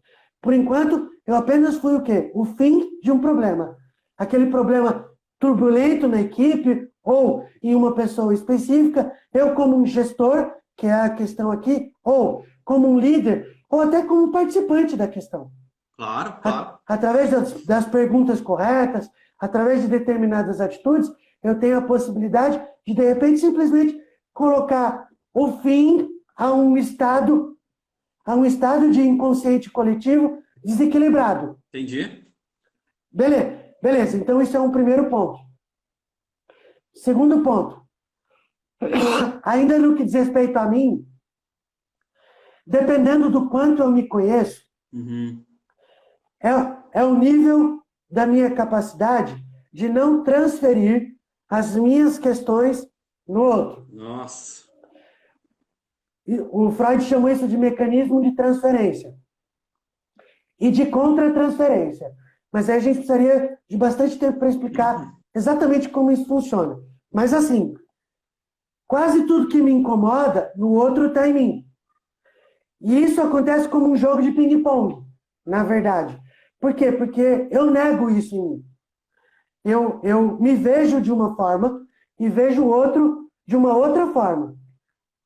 Speaker 2: Por enquanto, eu apenas fui o quê? O fim de um problema. Aquele problema turbulento na equipe ou em uma pessoa específica, eu como um gestor, que é a questão aqui, ou como um líder, ou até como participante da questão.
Speaker 1: Claro, claro.
Speaker 2: Através das perguntas corretas, através de determinadas atitudes, eu tenho a possibilidade de repente, simplesmente colocar o fim a um estado de inconsciente coletivo desequilibrado.
Speaker 1: Entendi.
Speaker 2: Beleza, então isso é um primeiro ponto. Segundo ponto, ainda no que diz respeito a mim, dependendo do quanto eu me conheço,
Speaker 1: Uhum.
Speaker 2: é o nível da minha capacidade de não transferir as minhas questões no outro.
Speaker 1: Nossa.
Speaker 2: O Freud chamou isso de mecanismo de transferência e de contra-transferência. Mas aí a gente precisaria de bastante tempo para explicar exatamente como isso funciona. Mas assim, quase tudo que me incomoda no outro está em mim. E isso acontece como um jogo de ping-pong, na verdade. Por quê? Porque eu nego isso em mim. Eu me vejo de uma forma e vejo o outro de uma outra forma.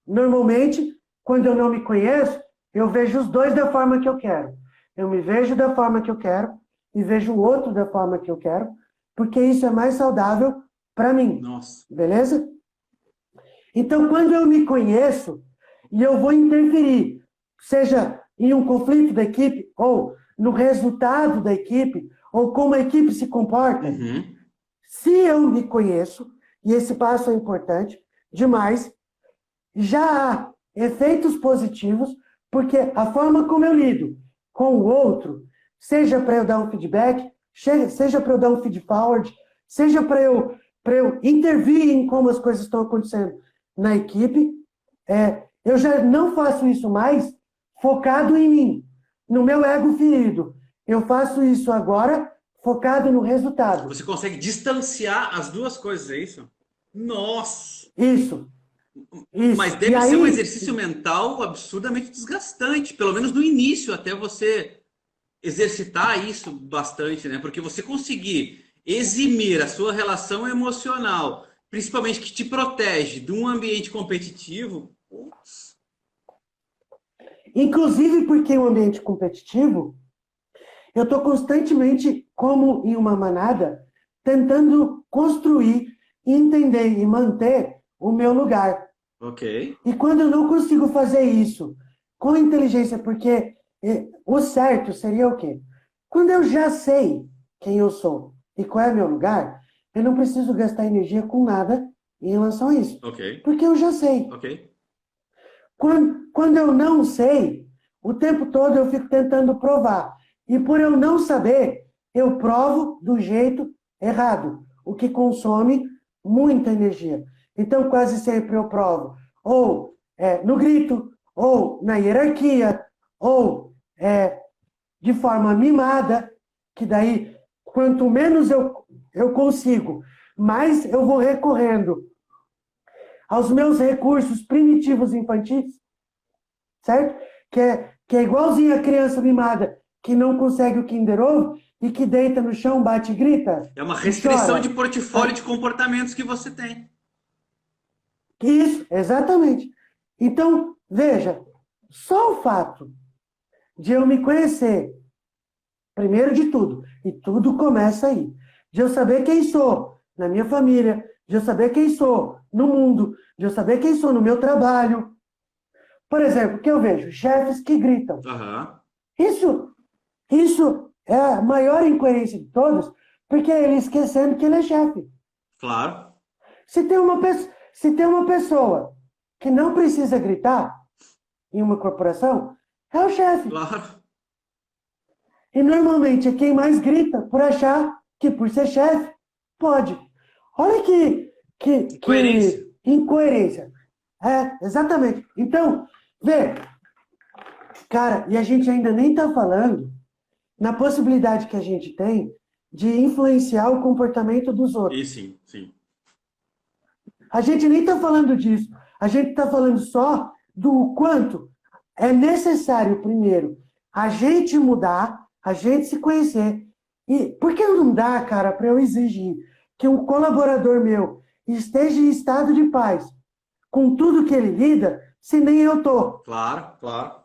Speaker 2: Normalmente, quando eu não me conheço, eu vejo os dois da forma que eu quero. Eu me vejo da forma que eu quero e vejo o outro da forma que eu quero, porque isso é mais saudável para mim.
Speaker 1: Nossa.
Speaker 2: Beleza? Então, quando eu me conheço e eu vou interferir, seja em um conflito da equipe, ou no resultado da equipe, ou como a equipe se comporta,
Speaker 1: Uhum.
Speaker 2: se eu me conheço, e esse passo é importante demais, já há efeitos positivos, porque a forma como eu lido com o outro, seja para eu dar um feedback, seja para eu dar um feed forward, seja para eu intervir em como as coisas estão acontecendo na equipe, eu já não faço isso mais focado em mim, no meu ego ferido. Eu faço isso agora focado no resultado.
Speaker 1: Você consegue distanciar as duas coisas, é isso? Nossa!
Speaker 2: Isso.
Speaker 1: Mas
Speaker 2: E
Speaker 1: deve ser um
Speaker 2: aí,
Speaker 1: exercício mental absurdamente desgastante, pelo menos no início, até você exercitar isso bastante, né? Porque você conseguir eximir a sua relação emocional, principalmente que te protege de um ambiente competitivo, putz,
Speaker 2: Inclusive porque o ambiente competitivo, eu estou constantemente, como em uma manada, tentando construir, entender e manter o meu lugar.
Speaker 1: ok,
Speaker 2: E quando eu não consigo fazer isso com inteligência, porque o certo seria o quê? Quando eu já sei quem eu sou e qual é meu lugar, eu não preciso gastar energia com nada em relação a isso.
Speaker 1: ok,
Speaker 2: Porque eu já sei.
Speaker 1: ok,
Speaker 2: Quando eu não sei, o tempo todo eu fico tentando provar. E por eu não saber, eu provo do jeito errado, o que consome muita energia. Então, quase sempre eu provo ou no grito, ou na hierarquia, ou de forma mimada, que daí, quanto menos eu consigo, mais eu vou recorrendo aos meus recursos primitivos infantis, certo? Que é igualzinho a criança mimada que não consegue o Kinder Ovo e que deita no chão, bate e grita
Speaker 1: é uma
Speaker 2: e
Speaker 1: restrição de
Speaker 2: chora.
Speaker 1: portfólio de comportamentos que você tem.
Speaker 2: Isso, exatamente. Então, veja, só o fato de eu me conhecer, primeiro de tudo, e tudo começa aí, de eu saber quem sou na minha família, de eu saber quem sou no mundo, de eu saber quem sou no meu trabalho. Por exemplo, que eu vejo chefes que gritam.
Speaker 1: Aham,
Speaker 2: Isso, isso é a maior incoerência de todas, porque é ele esquecendo que ele é chefe.
Speaker 1: claro,
Speaker 2: Se tem uma pessoa que não precisa gritar em uma corporação, é o chefe.
Speaker 1: claro.
Speaker 2: E normalmente é quem mais grita por achar que por ser chefe pode. Olha
Speaker 1: Coerência.
Speaker 2: que incoerência. Exatamente. Então, vê, cara, e a gente ainda nem está falando na possibilidade que a gente tem de influenciar o comportamento dos
Speaker 1: E
Speaker 2: outros.
Speaker 1: sim, sim.
Speaker 2: A gente nem está falando disso. A gente está falando só do quanto é necessário, primeiro, a gente mudar, a gente se conhecer. E por que não dá, cara, para eu exigir que um colaborador meu esteja em estado de paz com tudo que ele lida, se nem eu estou?
Speaker 1: Claro, claro.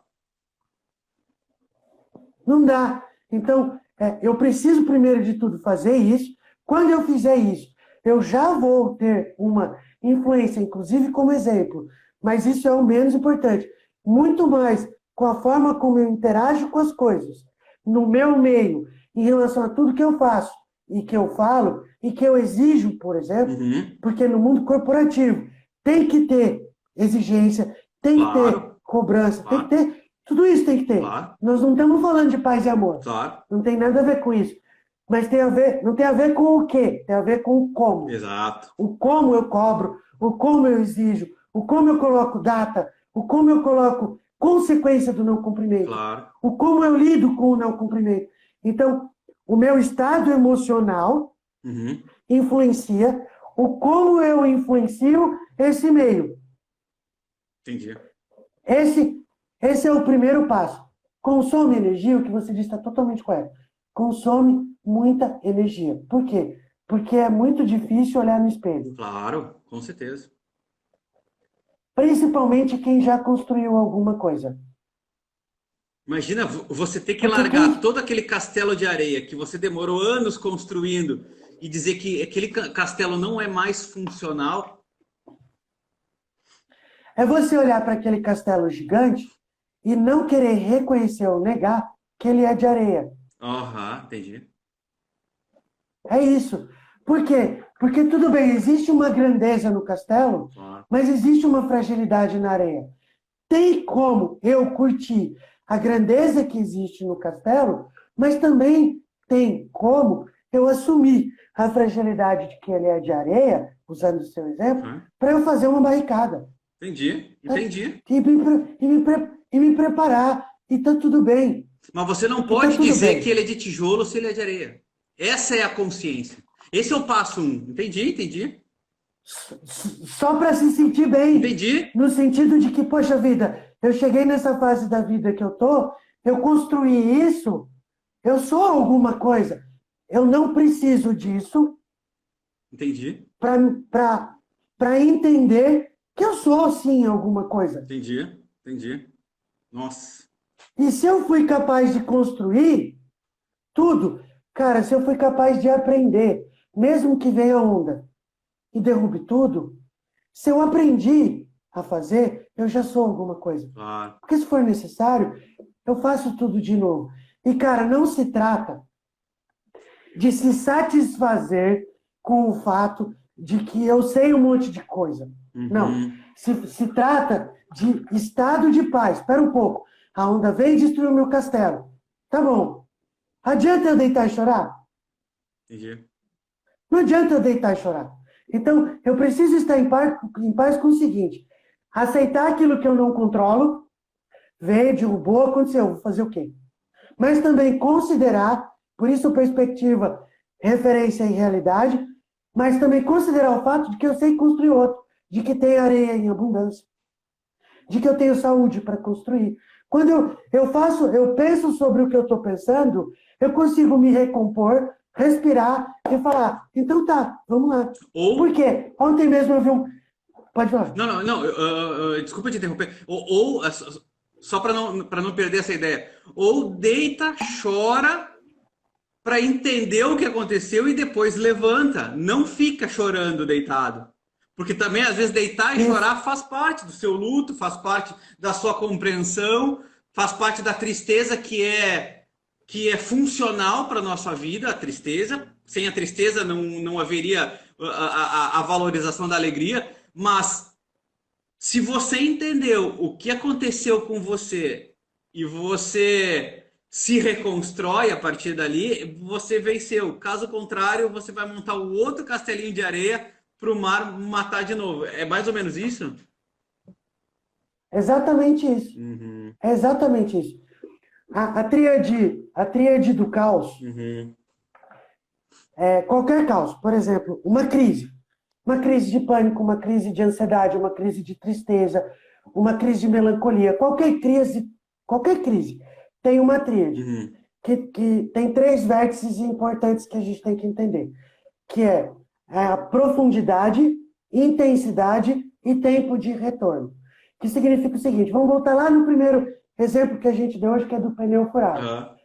Speaker 2: Não dá. Então, eu preciso, primeiro de tudo, fazer isso. Quando eu fizer isso, eu já vou ter uma influência, inclusive como exemplo. Mas isso é o menos importante. Muito mais com a forma como eu interajo com as coisas, no meu meio, em relação a tudo que eu faço e que eu falo e que eu exijo, por exemplo,
Speaker 1: Uhum,
Speaker 2: porque no mundo corporativo tem que ter exigência, tem que ter
Speaker 1: claro,
Speaker 2: cobrança, tem que
Speaker 1: claro,
Speaker 2: ter. Tudo isso tem que ter.
Speaker 1: claro,
Speaker 2: Nós não estamos falando de paz e amor.
Speaker 1: claro.
Speaker 2: Não tem nada a ver com isso. Mas tem a ver, não tem a ver com o quê? Tem a ver com o como.
Speaker 1: Exato.
Speaker 2: O como eu cobro, o como eu exijo, o como eu coloco data, o como eu coloco consequência do não cumprimento,
Speaker 1: Claro.
Speaker 2: o como eu lido com o não cumprimento. Então, o meu estado emocional
Speaker 1: Uhum,
Speaker 2: influencia o como eu influencio esse meio.
Speaker 1: entendi.
Speaker 2: Esse é o primeiro passo. Consome energia, o que você disse está totalmente correto. Consome muita energia. Por quê? Porque é muito difícil olhar no espelho.
Speaker 1: Claro, com certeza.
Speaker 2: Principalmente quem já construiu alguma coisa.
Speaker 1: Imagina você ter que
Speaker 2: Porque
Speaker 1: largar todo aquele castelo de areia que você demorou anos construindo e dizer que aquele castelo não é mais funcional.
Speaker 2: é você olhar para aquele castelo gigante e não querer reconhecer ou negar que ele é de areia.
Speaker 1: Aham, entendi.
Speaker 2: É isso. Por quê? Porque tudo bem, existe uma grandeza no castelo,
Speaker 1: Claro.
Speaker 2: mas existe uma fragilidade na areia. Tem como eu curtir a grandeza que existe no castelo, mas também tem como eu assumir a fragilidade de que ele é de areia, usando o seu exemplo,
Speaker 1: Uhum.
Speaker 2: para eu fazer uma barricada.
Speaker 1: Entendi, entendi.
Speaker 2: E me preparar. E tá tudo bem.
Speaker 1: Mas você não
Speaker 2: E tá
Speaker 1: pode
Speaker 2: tudo
Speaker 1: dizer
Speaker 2: bem.
Speaker 1: que ele é de tijolo se ele é de areia. Essa é a consciência. Esse é o passo um. Entendi, entendi.
Speaker 2: Só para se sentir bem.
Speaker 1: Entendi.
Speaker 2: No sentido de que, poxa vida, eu cheguei nessa fase da vida que eu construí isso, eu sou alguma coisa. eu não preciso disso
Speaker 1: Entendi.
Speaker 2: para entender que eu sou, sim, alguma coisa.
Speaker 1: Entendi. Entendi. Nossa.
Speaker 2: E se eu fui capaz de construir tudo, cara, se eu fui capaz de aprender, mesmo que venha onda e derrube tudo, se eu aprendi a fazer, eu já sou alguma coisa.
Speaker 1: Claro.
Speaker 2: Porque se for necessário, eu faço tudo de novo. E, cara, não se trata de se satisfazer com o fato de que eu sei um monte de coisa. Não. Se trata de estado de paz. Espera um pouco. A onda veio e destruiu o meu castelo. Tá bom. Adianta eu deitar e chorar?
Speaker 1: Entendi.
Speaker 2: Não adianta eu deitar e chorar. Então, eu preciso estar em paz com o seguinte: aceitar aquilo que eu não controlo, veio, derrubou, aconteceu, vou fazer o quê? Mas também considerar, por isso perspectiva, referência e realidade, mas também considerar o fato de que eu sei construir outro, de que tem areia em abundância, de que eu tenho saúde para construir. Quando eu penso sobre o que eu estou pensando, eu consigo me recompor, respirar e falar, então tá, vamos lá. Por quê? Ontem mesmo eu vi um... Pode falar.
Speaker 1: Não, desculpa te interromper. Só para não perder essa ideia. Ou deita, chora para entender o que aconteceu e depois levanta. Não fica chorando deitado. Porque também, às vezes, deitar e chorar faz parte do seu luto, faz parte da sua compreensão, faz parte da tristeza que é funcional para a nossa vida, a tristeza. Sem a tristeza não haveria a valorização da alegria. Mas se você entendeu o que aconteceu com você e você se reconstrói a partir dali, você venceu. Caso contrário, você vai montar o outro castelinho de areia para o mar matar de novo. É mais ou menos isso?
Speaker 2: Exatamente isso. É exatamente isso. A tríade do caos, qualquer caos, por exemplo, uma crise de pânico, uma crise de ansiedade, uma crise de tristeza, uma crise de melancolia, qualquer crise tem uma tríade, que tem 3 vértices importantes que a gente tem que entender, que é a profundidade, intensidade e tempo de retorno. Que significa o seguinte, vamos voltar lá no primeiro exemplo que a gente deu hoje, que é do pneu furado.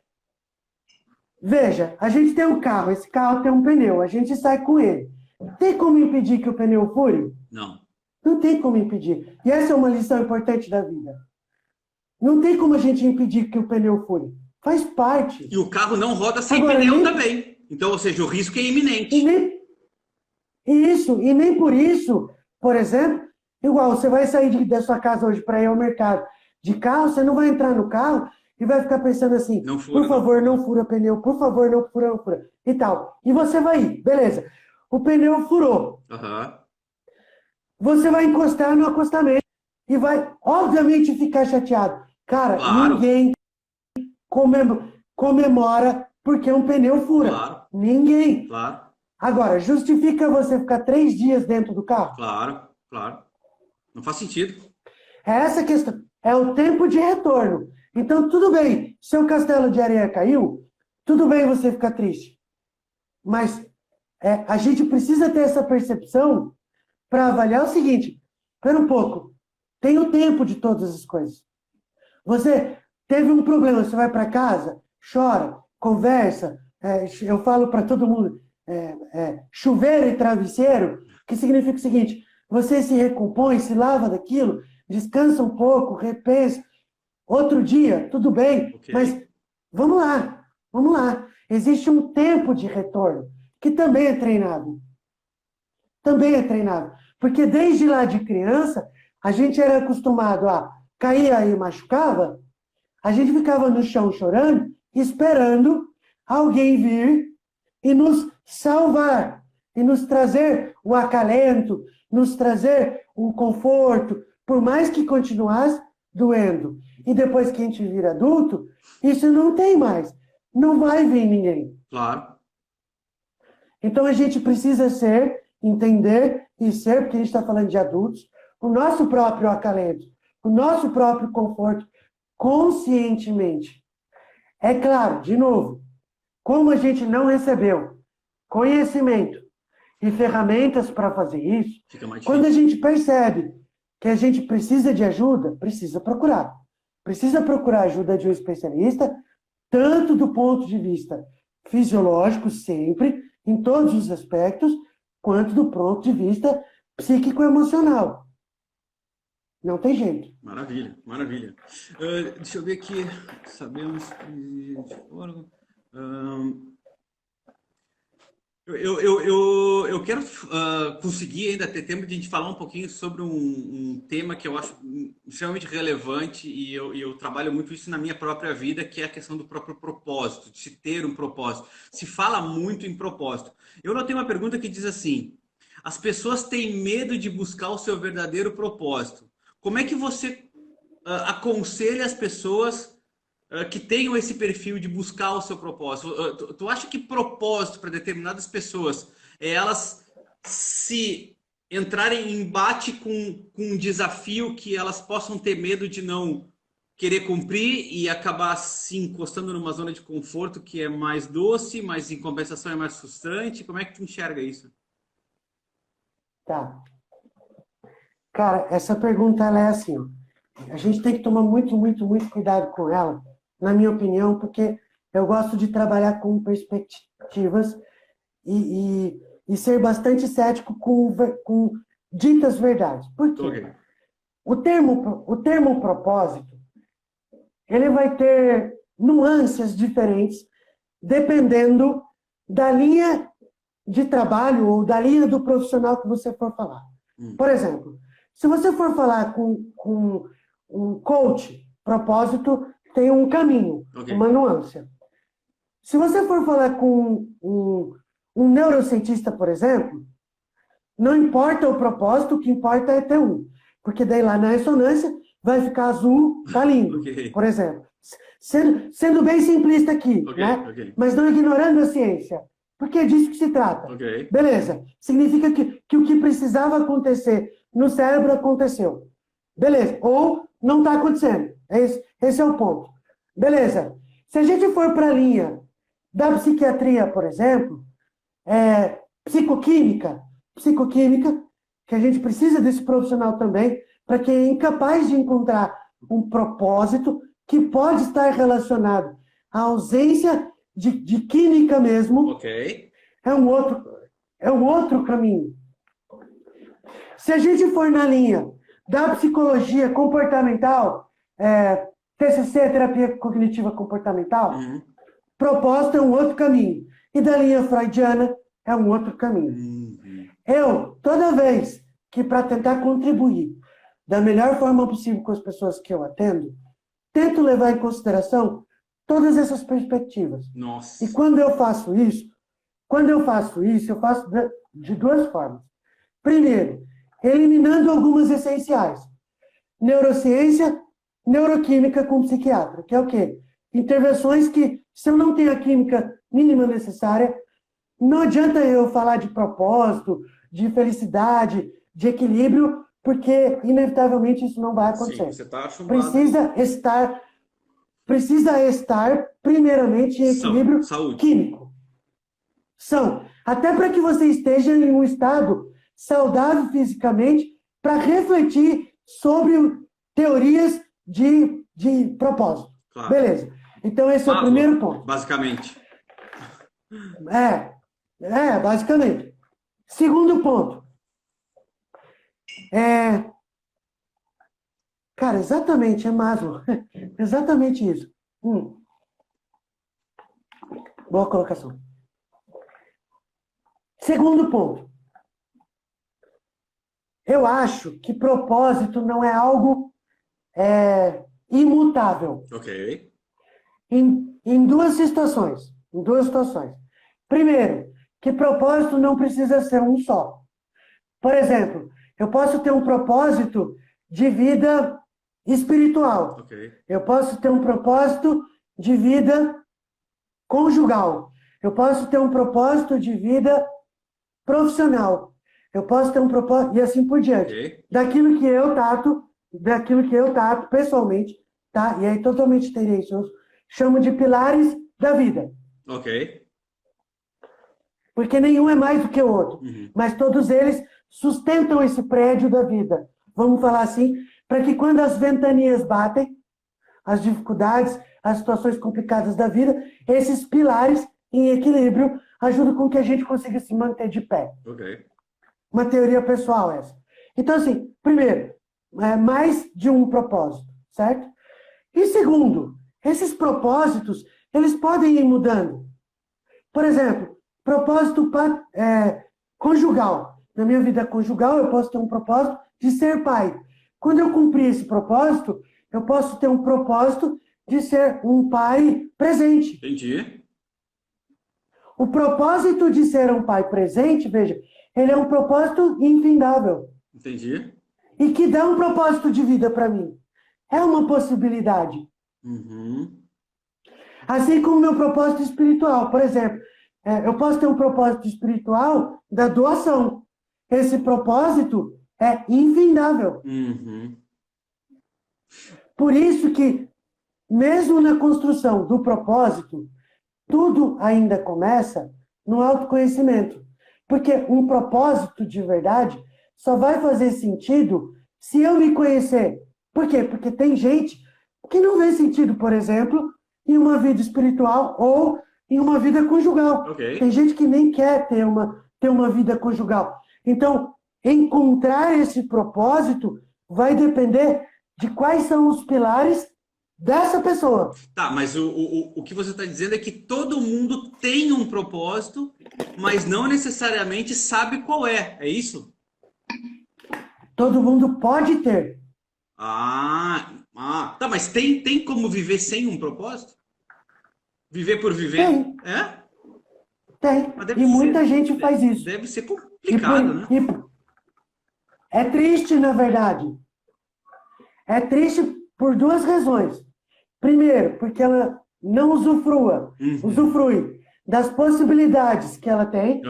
Speaker 2: Veja, a gente tem um carro, esse carro tem um pneu, a gente sai com ele. Tem como impedir que o pneu fure?
Speaker 1: Não.
Speaker 2: Não tem como impedir. E essa é uma lição importante da vida. Não tem como a gente impedir que o pneu fure. Faz parte.
Speaker 1: E o carro não roda sem pneu também. Então, ou seja, o risco é iminente.
Speaker 2: E nem por isso, por exemplo, igual você vai sair da sua casa hoje para ir ao mercado de carro, você não vai entrar no carro e vai ficar pensando assim, por favor, não fura pneu, por favor, não fura, e tal. E você vai ir, beleza. O pneu furou. Você vai encostar no acostamento e vai, obviamente, ficar chateado. Cara, ninguém comemora porque um pneu fura. Ninguém. Agora, justifica você ficar 3 dias dentro do carro?
Speaker 1: Claro. Não faz sentido.
Speaker 2: É essa a questão. É o tempo de retorno. Então, tudo bem. Seu castelo de areia caiu, tudo bem você ficar triste. Mas a gente precisa ter essa percepção para avaliar o seguinte. Espera um pouco. Tem o tempo de todas as coisas. Você teve um problema, você vai para casa, chora, conversa. Eu falo para todo mundo, chuveiro e travesseiro, que significa o seguinte, você se recompõe, se lava daquilo, descansa um pouco, repensa. Outro dia, tudo bem, mas vamos lá. Existe um tempo de retorno, que também é treinado. Porque desde lá de criança, a gente era acostumado a cair e machucava, a gente ficava no chão chorando, esperando alguém vir e nos salvar, e nos trazer o acalento, nos trazer um conforto, por mais que continuasse doendo. E depois que a gente vira adulto, isso não tem mais. Não vai vir ninguém.
Speaker 1: Claro.
Speaker 2: Então a gente precisa entender e ser, porque a gente está falando de adultos, o nosso próprio acalento, o nosso próprio conforto, conscientemente. É claro, de novo, Como a gente não recebeu conhecimento e ferramentas para fazer isso, quando a gente percebe que a gente precisa de ajuda, precisa procurar. Precisa procurar ajuda de um especialista, tanto do ponto de vista fisiológico, sempre, em todos os aspectos, quanto do ponto de vista psíquico-emocional. Não tem jeito.
Speaker 1: Maravilha, maravilha. Deixa eu ver aqui. Sabemos que... Eu quero conseguir ainda ter tempo de a gente falar um pouquinho sobre um tema que eu acho extremamente relevante e eu trabalho muito isso na minha própria vida, que é a questão do próprio propósito, de se ter um propósito. Se fala muito em propósito. Eu notei uma pergunta que diz assim: as pessoas têm medo de buscar o seu verdadeiro propósito. Como é que você aconselha as pessoas que tenham esse perfil de buscar o seu propósito? Tu acha que propósito para determinadas pessoas é elas se entrarem em embate com um desafio que elas possam ter medo de não querer cumprir e acabar se encostando numa zona de conforto que é mais doce, mas em compensação é mais frustrante? Como é que tu enxerga isso?
Speaker 2: Tá. Cara, essa pergunta ela é assim, ó. A gente tem que tomar muito, muito, muito cuidado com ela, na minha opinião, porque eu gosto de trabalhar com perspectivas e ser bastante cético com ditas verdades. Por quê?
Speaker 1: Okay.
Speaker 2: O termo propósito, ele vai ter nuances diferentes dependendo da linha de trabalho ou da linha do profissional que você for falar. Por exemplo, se você for falar com um coach, propósito tem um caminho, okay, uma nuance. Se você for falar com um neurocientista, por exemplo, não importa o propósito, o que importa é ter um. Porque daí lá na ressonância vai ficar azul, tá lindo, okay, por exemplo. Sendo bem simplista aqui, okay, né? Okay. Mas não ignorando a ciência. Porque é disso que se trata. Okay. Beleza. Significa que o que precisava acontecer no cérebro aconteceu. Beleza. Ou não está acontecendo. Esse é o ponto. Beleza. Se a gente for para a linha da psiquiatria, por exemplo, psicoquímica, que a gente precisa desse profissional também, para quem é incapaz de encontrar um propósito que pode estar relacionado à ausência de química mesmo, okay, é um outro caminho. Se a gente for na linha da psicologia comportamental, TCC, terapia cognitiva comportamental, propósito é um outro caminho. E da linha freudiana é um outro caminho. Eu, toda vez que para tentar contribuir da melhor forma possível com as pessoas que eu atendo, tento levar em consideração todas essas perspectivas.
Speaker 1: Nossa.
Speaker 2: E quando eu faço isso, eu faço de duas formas. Primeiro, eliminando algumas essenciais. Neurociência, neuroquímica com psiquiatra, que é o quê? Intervenções que, se eu não tenho a química mínima necessária, não adianta eu falar de propósito, de felicidade, de equilíbrio, porque, inevitavelmente, isso não vai acontecer.
Speaker 1: Sim, você tá
Speaker 2: precisa estar, primeiramente, em equilíbrio químico. Até para que você esteja em um estado saudável fisicamente, para refletir sobre teorias de propósito. Claro. Beleza. Então, esse é o primeiro ponto.
Speaker 1: Basicamente.
Speaker 2: Basicamente. Segundo ponto. Cara, exatamente, é Maslow. Exatamente isso. Boa colocação. Segundo ponto. Eu acho que propósito não é algo imutável.
Speaker 1: Ok.
Speaker 2: Em duas situações. Primeiro, que propósito não precisa ser um só. Por exemplo, eu posso ter um propósito de vida espiritual.
Speaker 1: Okay.
Speaker 2: Eu posso ter um propósito de vida conjugal. Eu posso ter um propósito de vida profissional. Eu posso ter um propósito, e assim por diante.
Speaker 1: Okay.
Speaker 2: Daquilo que eu trato pessoalmente, tá? E aí totalmente tendencioso, chamo de pilares da vida.
Speaker 1: Ok.
Speaker 2: Porque nenhum é mais do que o outro. Mas todos eles sustentam esse prédio da vida. Vamos falar assim, para que quando as ventanias batem, as dificuldades, as situações complicadas da vida, esses pilares em equilíbrio ajudam com que a gente consiga se manter de pé.
Speaker 1: Ok.
Speaker 2: Uma teoria pessoal essa. Então, assim, primeiro, mais de um propósito, certo? E segundo, esses propósitos, eles podem ir mudando. Por exemplo, propósito conjugal. Na minha vida conjugal, eu posso ter um propósito de ser pai. Quando eu cumprir esse propósito, eu posso ter um propósito de ser um pai presente.
Speaker 1: Entendi.
Speaker 2: O propósito de ser um pai presente, veja, ele é um propósito infindável.
Speaker 1: Entendi.
Speaker 2: E que dá um propósito de vida para mim. É uma possibilidade. Assim como o meu propósito espiritual. Por exemplo, eu posso ter um propósito espiritual da doação. Esse propósito é infindável. Por isso que, mesmo na construção do propósito, tudo ainda começa no autoconhecimento. Porque um propósito de verdade só vai fazer sentido se eu me conhecer. Por quê? Porque tem gente que não vê sentido, por exemplo, em uma vida espiritual ou em uma vida conjugal.
Speaker 1: Ok.
Speaker 2: Tem gente que nem quer ter uma vida conjugal. Então, encontrar esse propósito vai depender de quais são os pilares dessa pessoa.
Speaker 1: Tá, mas o que você está dizendo é que todo mundo tem um propósito, mas não necessariamente sabe qual é. É isso?
Speaker 2: Todo mundo pode ter.
Speaker 1: Tá, mas tem como viver sem um propósito? Viver por viver?
Speaker 2: Tem.
Speaker 1: É?
Speaker 2: Tem.
Speaker 1: Mas
Speaker 2: E muita gente faz isso.
Speaker 1: deve ser complicado, né?
Speaker 2: É triste, na verdade. É triste por duas razões. Primeiro, porque ela não usufrui das possibilidades que ela tem,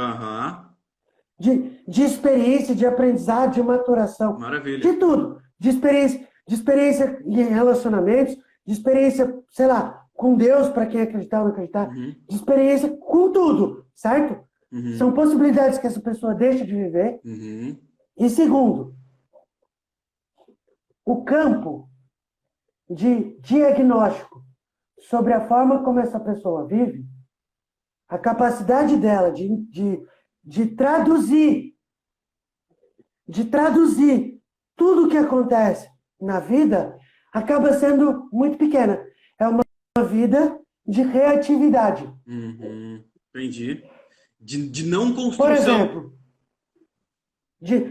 Speaker 2: de experiência, de aprendizado, de maturação,
Speaker 1: Maravilha.
Speaker 2: de tudo. De experiência em relacionamentos, de experiência, sei lá, com Deus, para quem acreditar ou não acreditar, de experiência com tudo, certo? São possibilidades que essa pessoa deixa de viver. E segundo, o campo de diagnóstico sobre a forma como essa pessoa vive, a capacidade dela de traduzir tudo o que acontece na vida, acaba sendo muito pequena. É uma vida de reatividade.
Speaker 1: Entendi. De não construção.
Speaker 2: Por exemplo, de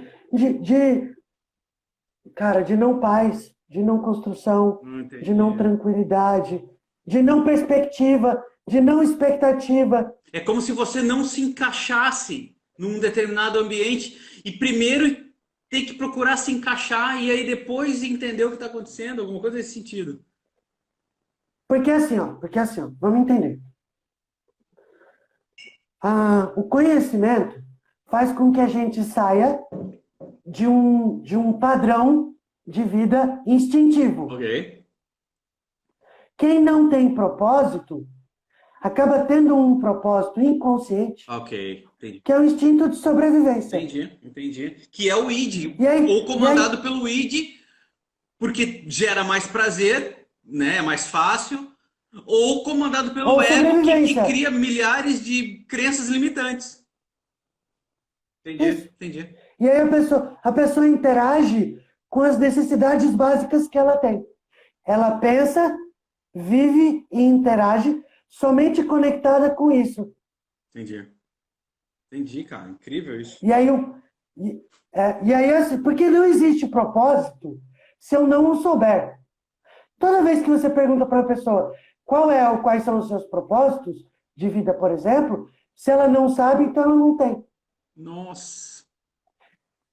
Speaker 2: não paz, de não construção, de não tranquilidade, de não perspectiva, de não expectativa.
Speaker 1: É como se você não se encaixasse num determinado ambiente e primeiro ter que procurar se encaixar e aí depois entender o que está acontecendo, alguma coisa nesse sentido.
Speaker 2: Porque assim, ó, vamos entender. O conhecimento faz com que a gente saia de um padrão de vida instintivo.
Speaker 1: Ok.
Speaker 2: Quem não tem propósito acaba tendo um propósito inconsciente,
Speaker 1: Ok, entendi.
Speaker 2: que é o instinto de sobrevivência.
Speaker 1: Entendi. Que é o id,
Speaker 2: aí,
Speaker 1: ou comandado pelo id, porque gera mais prazer, né? É mais fácil, ou comandado pelo ego, que cria milhares de crenças limitantes. Entendi.
Speaker 2: E aí a pessoa interage com as necessidades básicas que ela tem. Ela pensa, vive e interage somente conectada com isso.
Speaker 1: Entendi, cara. Incrível isso.
Speaker 2: E aí, assim, porque não existe propósito se eu não o souber. Toda vez que você pergunta para a pessoa quais são os seus propósitos de vida, por exemplo, se ela não sabe, então ela não tem.
Speaker 1: Nossa.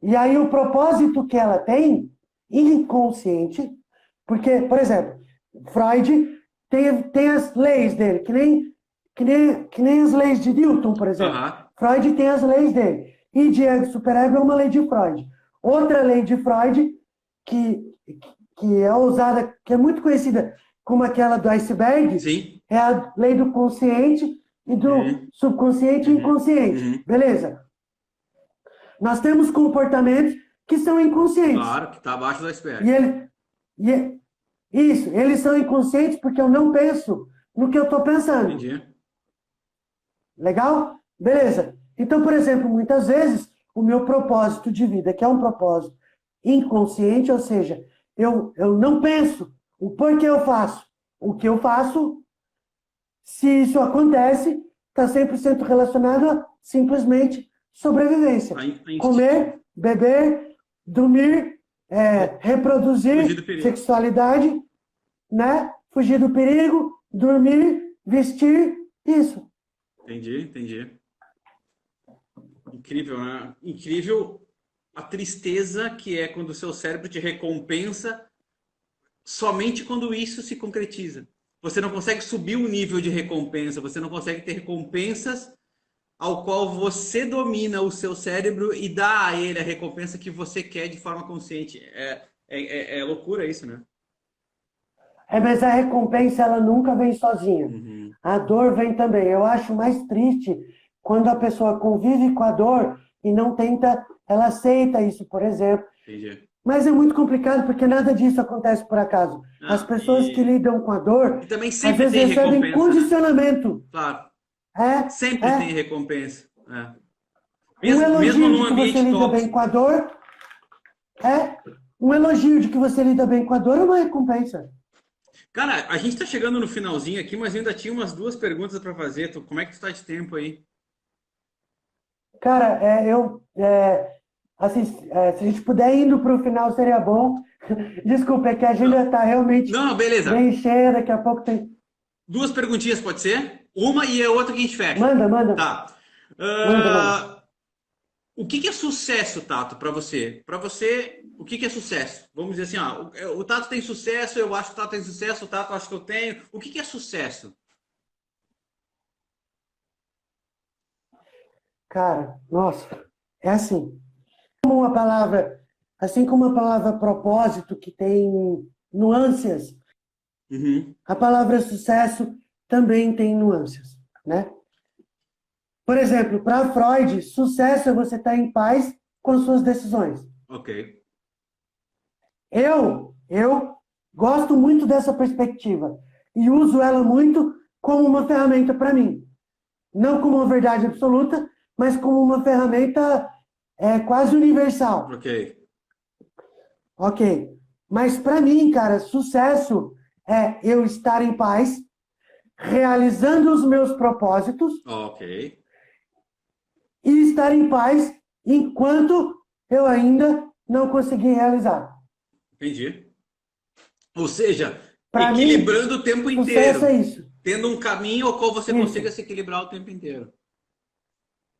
Speaker 2: E aí o propósito que ela tem, inconsciente, porque, por exemplo, Freud tem as leis dele, que nem as leis de Newton, por exemplo. Freud tem as leis dele. E de ego superego é uma lei de Freud. Outra lei de Freud, que é usada, que é muito conhecida como aquela do iceberg,
Speaker 1: Sim.
Speaker 2: é a lei do consciente e do subconsciente e inconsciente. Beleza. Nós temos comportamentos que são inconscientes.
Speaker 1: Claro, que está abaixo do iceberg.
Speaker 2: Isso, eles são inconscientes porque eu não penso no que eu estou pensando.
Speaker 1: Entendi.
Speaker 2: Legal? Beleza. Então, por exemplo, muitas vezes, o meu propósito de vida, que é um propósito inconsciente, ou seja, eu não penso o porquê eu faço. O que eu faço, se isso acontece, está 100% relacionado a simplesmente sobrevivência. Comer, beber, dormir, reproduzir, sexualidade, né? Fugir do perigo, dormir, vestir, isso.
Speaker 1: Entendi. Incrível, né? Incrível a tristeza que é quando o seu cérebro te recompensa somente quando isso se concretiza. Você não consegue subir o nível de recompensa, você não consegue ter recompensas ao qual você domina o seu cérebro e dá a ele a recompensa que você quer de forma consciente. É loucura isso, né?
Speaker 2: Mas a recompensa, ela nunca vem sozinha. A dor vem também. Eu acho mais triste quando a pessoa convive com a dor e não tenta, ela aceita isso, por exemplo.
Speaker 1: Entendi.
Speaker 2: Mas é muito complicado porque nada disso acontece por acaso. As pessoas que lidam com a dor,
Speaker 1: também
Speaker 2: às vezes recebem condicionamento.
Speaker 1: Né? Claro. Sempre
Speaker 2: É.
Speaker 1: tem recompensa.
Speaker 2: Um elogio
Speaker 1: mesmo num
Speaker 2: de que você
Speaker 1: ambiente
Speaker 2: lida bem com a dor um elogio de que você lida bem com a dor é uma recompensa.
Speaker 1: Cara, a gente está chegando no finalzinho aqui, mas ainda tinha umas 2 perguntas para fazer. Como é que tu está de tempo aí?
Speaker 2: Cara, assim, se a gente puder indo para o final seria bom. Desculpa, é que a agenda está realmente
Speaker 1: beleza.
Speaker 2: bem cheia, daqui a pouco tem...
Speaker 1: 2 perguntinhas, pode ser? Uma e a outra que a gente fecha.
Speaker 2: Manda.
Speaker 1: Tá.
Speaker 2: Manda.
Speaker 1: O que é sucesso, Tato, para você? Para você, o que é sucesso? Vamos dizer assim, o Tato tem sucesso, eu acho que o Tato tem sucesso, o Tato acha que eu tenho. O que é sucesso?
Speaker 2: Cara, nossa, é assim. Assim como a palavra propósito, que tem nuances, a palavra sucesso também tem nuances, né? Por exemplo, para Freud, sucesso é você estar em paz com as suas decisões.
Speaker 1: Ok.
Speaker 2: Eu gosto muito dessa perspectiva e uso ela muito como uma ferramenta para mim. Não como uma verdade absoluta, mas como uma ferramenta quase universal. Ok. Mas para mim, cara, sucesso é eu estar em paz, realizando os meus propósitos.
Speaker 1: Ok.
Speaker 2: E estar em paz enquanto eu ainda não consegui realizar.
Speaker 1: Entendi. Ou seja,
Speaker 2: pra
Speaker 1: equilibrando
Speaker 2: mim,
Speaker 1: o tempo inteiro.
Speaker 2: Sucesso é isso.
Speaker 1: Tendo um caminho ao qual você consiga se equilibrar o tempo inteiro.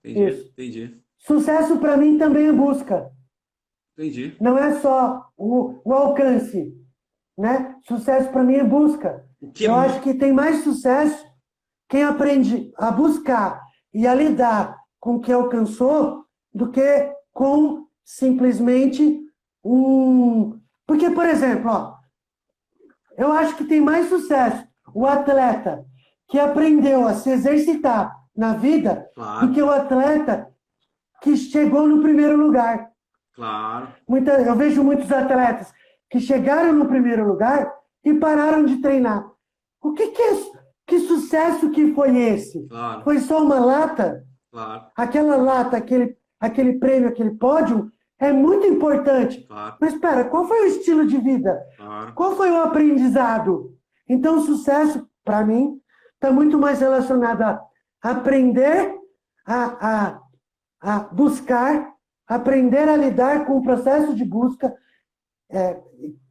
Speaker 1: Entendi.
Speaker 2: Sucesso para mim também é busca.
Speaker 1: Entendi.
Speaker 2: Não é só o alcance, né? Sucesso para mim é busca. Eu acho que tem mais sucesso quem aprende a buscar e a lidar com o que alcançou do que com simplesmente Porque, por exemplo, eu acho que tem mais sucesso o atleta que aprendeu a se exercitar na vida do que o atleta que chegou no primeiro lugar.
Speaker 1: Claro.
Speaker 2: Eu vejo muitos atletas que chegaram no primeiro lugar e pararam de treinar. Que sucesso que foi esse?
Speaker 1: Claro.
Speaker 2: Foi só uma lata?
Speaker 1: Claro.
Speaker 2: Aquela lata, aquele prêmio, aquele pódio é muito importante.
Speaker 1: Claro.
Speaker 2: Mas espera, qual foi o estilo de vida?
Speaker 1: Claro.
Speaker 2: Qual foi o aprendizado? Então, o sucesso, para mim, está muito mais relacionado a aprender a buscar, aprender a lidar com o processo de busca,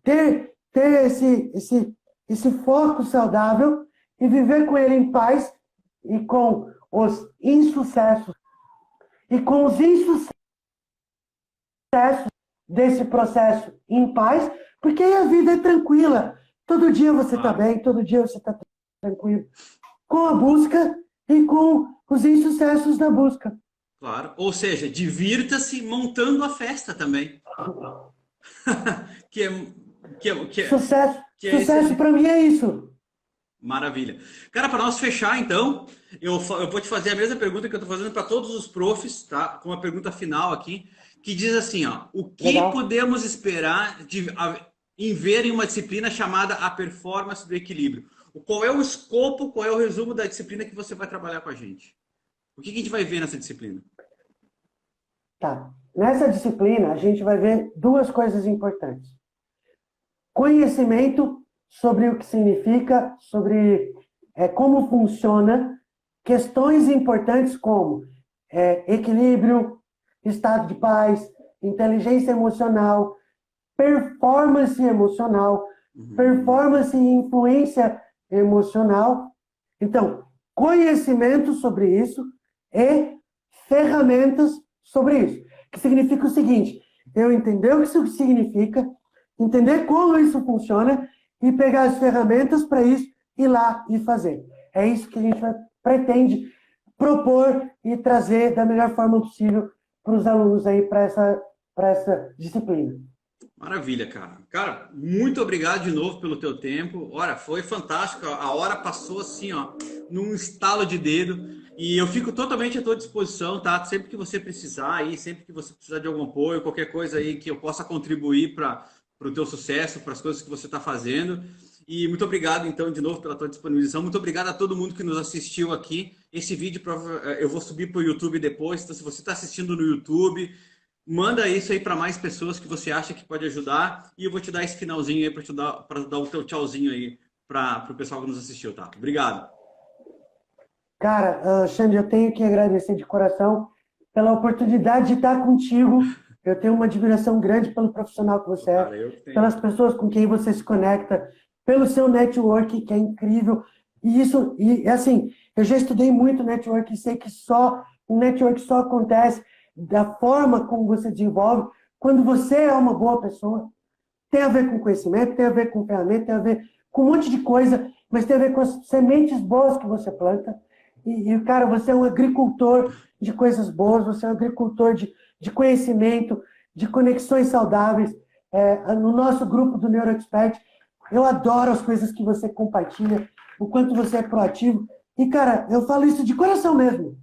Speaker 2: ter esse foco saudável e viver com ele em paz e com os insucessos. E com os insucessos desse processo em paz, porque aí a vida é tranquila. Todo dia você está bem, todo dia você está tranquilo. Com a busca e com os insucessos da busca.
Speaker 1: Claro. Ou seja, divirta-se montando a festa também.
Speaker 2: Sucesso para mim é isso.
Speaker 1: Maravilha. Cara, para nós fechar, então, eu vou te fazer a mesma pergunta que eu estou fazendo para todos os profs, tá? Com uma pergunta final aqui, que diz assim, ó, o que
Speaker 2: Legal.
Speaker 1: podemos esperar em ver em uma disciplina chamada a performance do equilíbrio? Qual é o escopo, qual é o resumo da disciplina que você vai trabalhar com a gente? O que a gente vai ver nessa disciplina?
Speaker 2: Tá. Nessa disciplina, a gente vai ver duas coisas importantes. Conhecimento sobre o que significa, sobre como funciona, questões importantes como equilíbrio, estado de paz, inteligência emocional, performance emocional, performance e influência emocional. Então, conhecimento sobre isso e ferramentas sobre isso. Que significa o seguinte, eu entender o que isso significa, entender como isso funciona e pegar as ferramentas para isso, ir lá e fazer. É isso que a gente pretende propor e trazer da melhor forma possível para os alunos aí para essa disciplina.
Speaker 1: Maravilha, cara. Cara, muito obrigado de novo pelo teu tempo. Ora, foi fantástico. A hora passou assim, ó, num estalo de dedo. E eu fico totalmente à tua disposição, tá? Sempre que você precisar aí, sempre que você precisar de algum apoio, qualquer coisa aí que eu possa contribuir para o teu sucesso, para as coisas que você está fazendo. E muito obrigado, então, de novo, pela tua disponibilização. Muito obrigado a todo mundo que nos assistiu aqui. Esse vídeo eu vou subir para o YouTube depois. Então, se você está assistindo no YouTube, manda isso aí para mais pessoas que você acha que pode ajudar. E eu vou te dar esse finalzinho aí para dar o teu tchauzinho aí para o pessoal que nos assistiu, tá? Obrigado.
Speaker 2: Cara, Xande, eu tenho que agradecer de coração pela oportunidade de estar contigo. Eu tenho uma admiração grande pelo profissional que você
Speaker 1: Cara,
Speaker 2: é, pelas pessoas com quem você se conecta, pelo seu network, que é incrível. E assim, eu já estudei muito network e sei que o network só acontece da forma como você desenvolve quando você é uma boa pessoa. Tem a ver com conhecimento, tem a ver com ferramenta, tem a ver com um monte de coisa, mas tem a ver com as sementes boas que você planta. Cara, você é um agricultor de coisas boas, você é um agricultor de conhecimento, de conexões saudáveis. No nosso grupo do NeuroExpert, eu adoro as coisas que você compartilha, o quanto você é proativo. E, cara, eu falo isso de coração mesmo.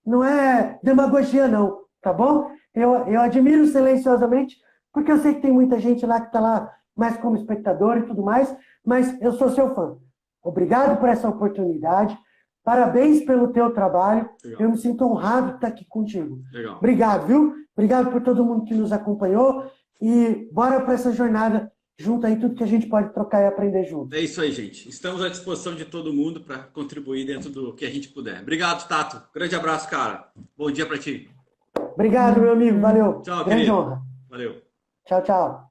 Speaker 2: Não é demagogia, não, tá bom? Eu admiro silenciosamente, porque eu sei que tem muita gente lá que está lá mais como espectador e tudo mais, mas eu sou seu fã. Obrigado por essa oportunidade. Parabéns pelo teu trabalho. Legal. Eu me sinto honrado de estar aqui contigo.
Speaker 1: Legal.
Speaker 2: Obrigado, viu? Obrigado por todo mundo que nos acompanhou. E bora para essa jornada junto aí, tudo que a gente pode trocar e aprender junto.
Speaker 1: É isso aí, gente. Estamos à disposição de todo mundo para contribuir dentro do que a gente puder. Obrigado, Tato. Grande abraço, cara. Bom dia para ti.
Speaker 2: Obrigado, meu amigo. Valeu.
Speaker 1: Tchau,
Speaker 2: grande
Speaker 1: querido.
Speaker 2: honra.
Speaker 1: Valeu.
Speaker 2: Tchau, tchau.